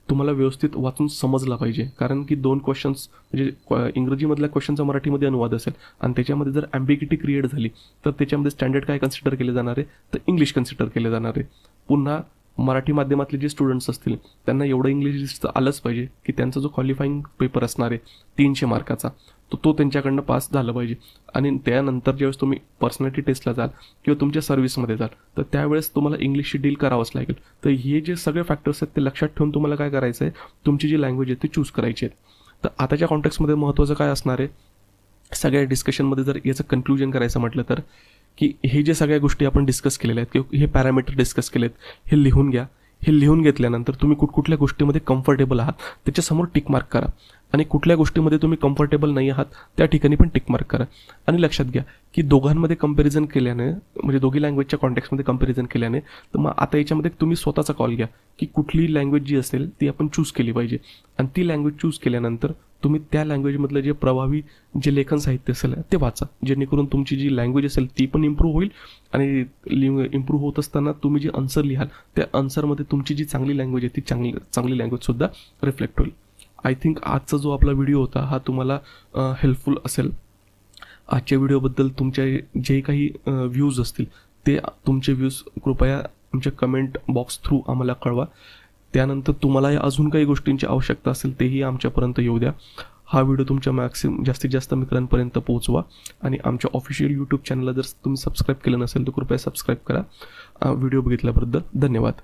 तुम्हाला व्यवस्थित वाचून समजला पाहिजे. कारण की 2 क्वेश्चन्स म्हणजे इंग्रजीमधल्या क्वेश्चनचा मराठीमध्ये अनुवाद असेल आणि त्याच्यामध्ये जर ॲम्बिग्युटी क्रिएट झाली तर त्याच्यामध्ये स्टँडर्ड काय कन्सिडर केले जाणार आहे, तर इंग्लिश कन्सिडर केले जाणार आहे. पुन्हा मराठी माध्यमातले जे स्टुडंट्स असतील त्यांना एवढं इंग्लिशचं आलंच पाहिजे की त्यांचा जो क्वालिफाईंग पेपर असणार आहे 300 मार्काचा तो त्यांच्याकडनं पास झालं पाहिजे. आणि त्यानंतर ज्यावेळेस तुम्ही पर्सनॅलिटी टेस्टला जाल किंवा तुमच्या सर्व्हिसमध्ये जाल तर त्यावेळेस तुम्हाला इंग्लिशशी डील करावंच लागेल. तर हे जे सगळे फॅक्टर्स आहेत ते लक्षात ठेवून तुम्हाला काय करायचं आहे, तुमची जी लँग्वेज आहे ती चूज करायची आहे. तर आताच्या कॉन्टेक्स्टमध्ये महत्त्वाचं काय असणार आहे, सगळ्या डिस्कशनमध्ये जर याचं कन्क्लुजन करायचं म्हटलं तर की हे जे सगळ्या गोष्टी आपण डिस्कस केलेल्या आहेत किंवा हे पॅरामीटर डिस्कस केलेत हे लिहून घ्या. हे लिहून घेतल्यानंतर तुम्ही कुठल्या गोष्टीमध्ये कम्फर्टेबल आहात त्याच्यासमोर टिक मार्क करा आणि कुठल्या गोष्टीमध्ये तुम्ही कम्फर्टेबल नाही आहात त्या ठिकाणी पण टिक मार्क करा. आणि लक्षात घ्या की दोघांमध्ये कंपॅरिझन केल्याने म्हणजे दोघी लँग्वेजच्या कॉन्टेक्स्टमध्ये कंपॅरिझन केल्याने तर मग आता याच्यामध्ये तुम्ही स्वतःचा कॉल घ्या की कुठली लँग्वेज जी असेल ती आपण चूज केली पाहिजे. आणि ती लँग्वेज चूज केल्यानंतर तुम्ही त्या लँग्वेजमधलं जे प्रभावी जे लेखन साहित्य असेल ते वाचा, जेणेकरून तुमची जी लँग्वेज असेल ती पण इम्प्रूव्ह होईल आणि इम्प्रूव्ह होत असताना तुम्ही जे आन्सर लिहाल त्या आन्सरमध्ये तुमची जी चांगली लँग्वेज आहे ती चांगली लँग्वेजसुद्धा रिफ्लेक्ट होईल. आय थिंक आजचा जो आपला व्हिडिओ होता हा तुम्हाला हेल्पफुल असेल. आजच्या व्हिडिओबद्दल तुमचे जे काही व्ह्यूज असतील ते तुमचे व्ह्यूज कृपया आमच्या कमेंट बॉक्स थ्रू आम्हाला कळवा. त्यानंतर तुम्हाला अजून काही गोष्टींची आवश्यकता असेल तेही आमच्यापर्यंत येऊ द्या. हा व्हिडिओ तुमच्या जास्तीत जास्त मित्रांपर्यंत पोहोचवा आणि आमच्या ऑफिशियल यूट्यूब चॅनलला जर तुम्ही सबस्क्राईब केलं नसेल तर कृपया सबस्क्राईब करा. व्हिडिओ बघितल्याबद्दल धन्यवाद.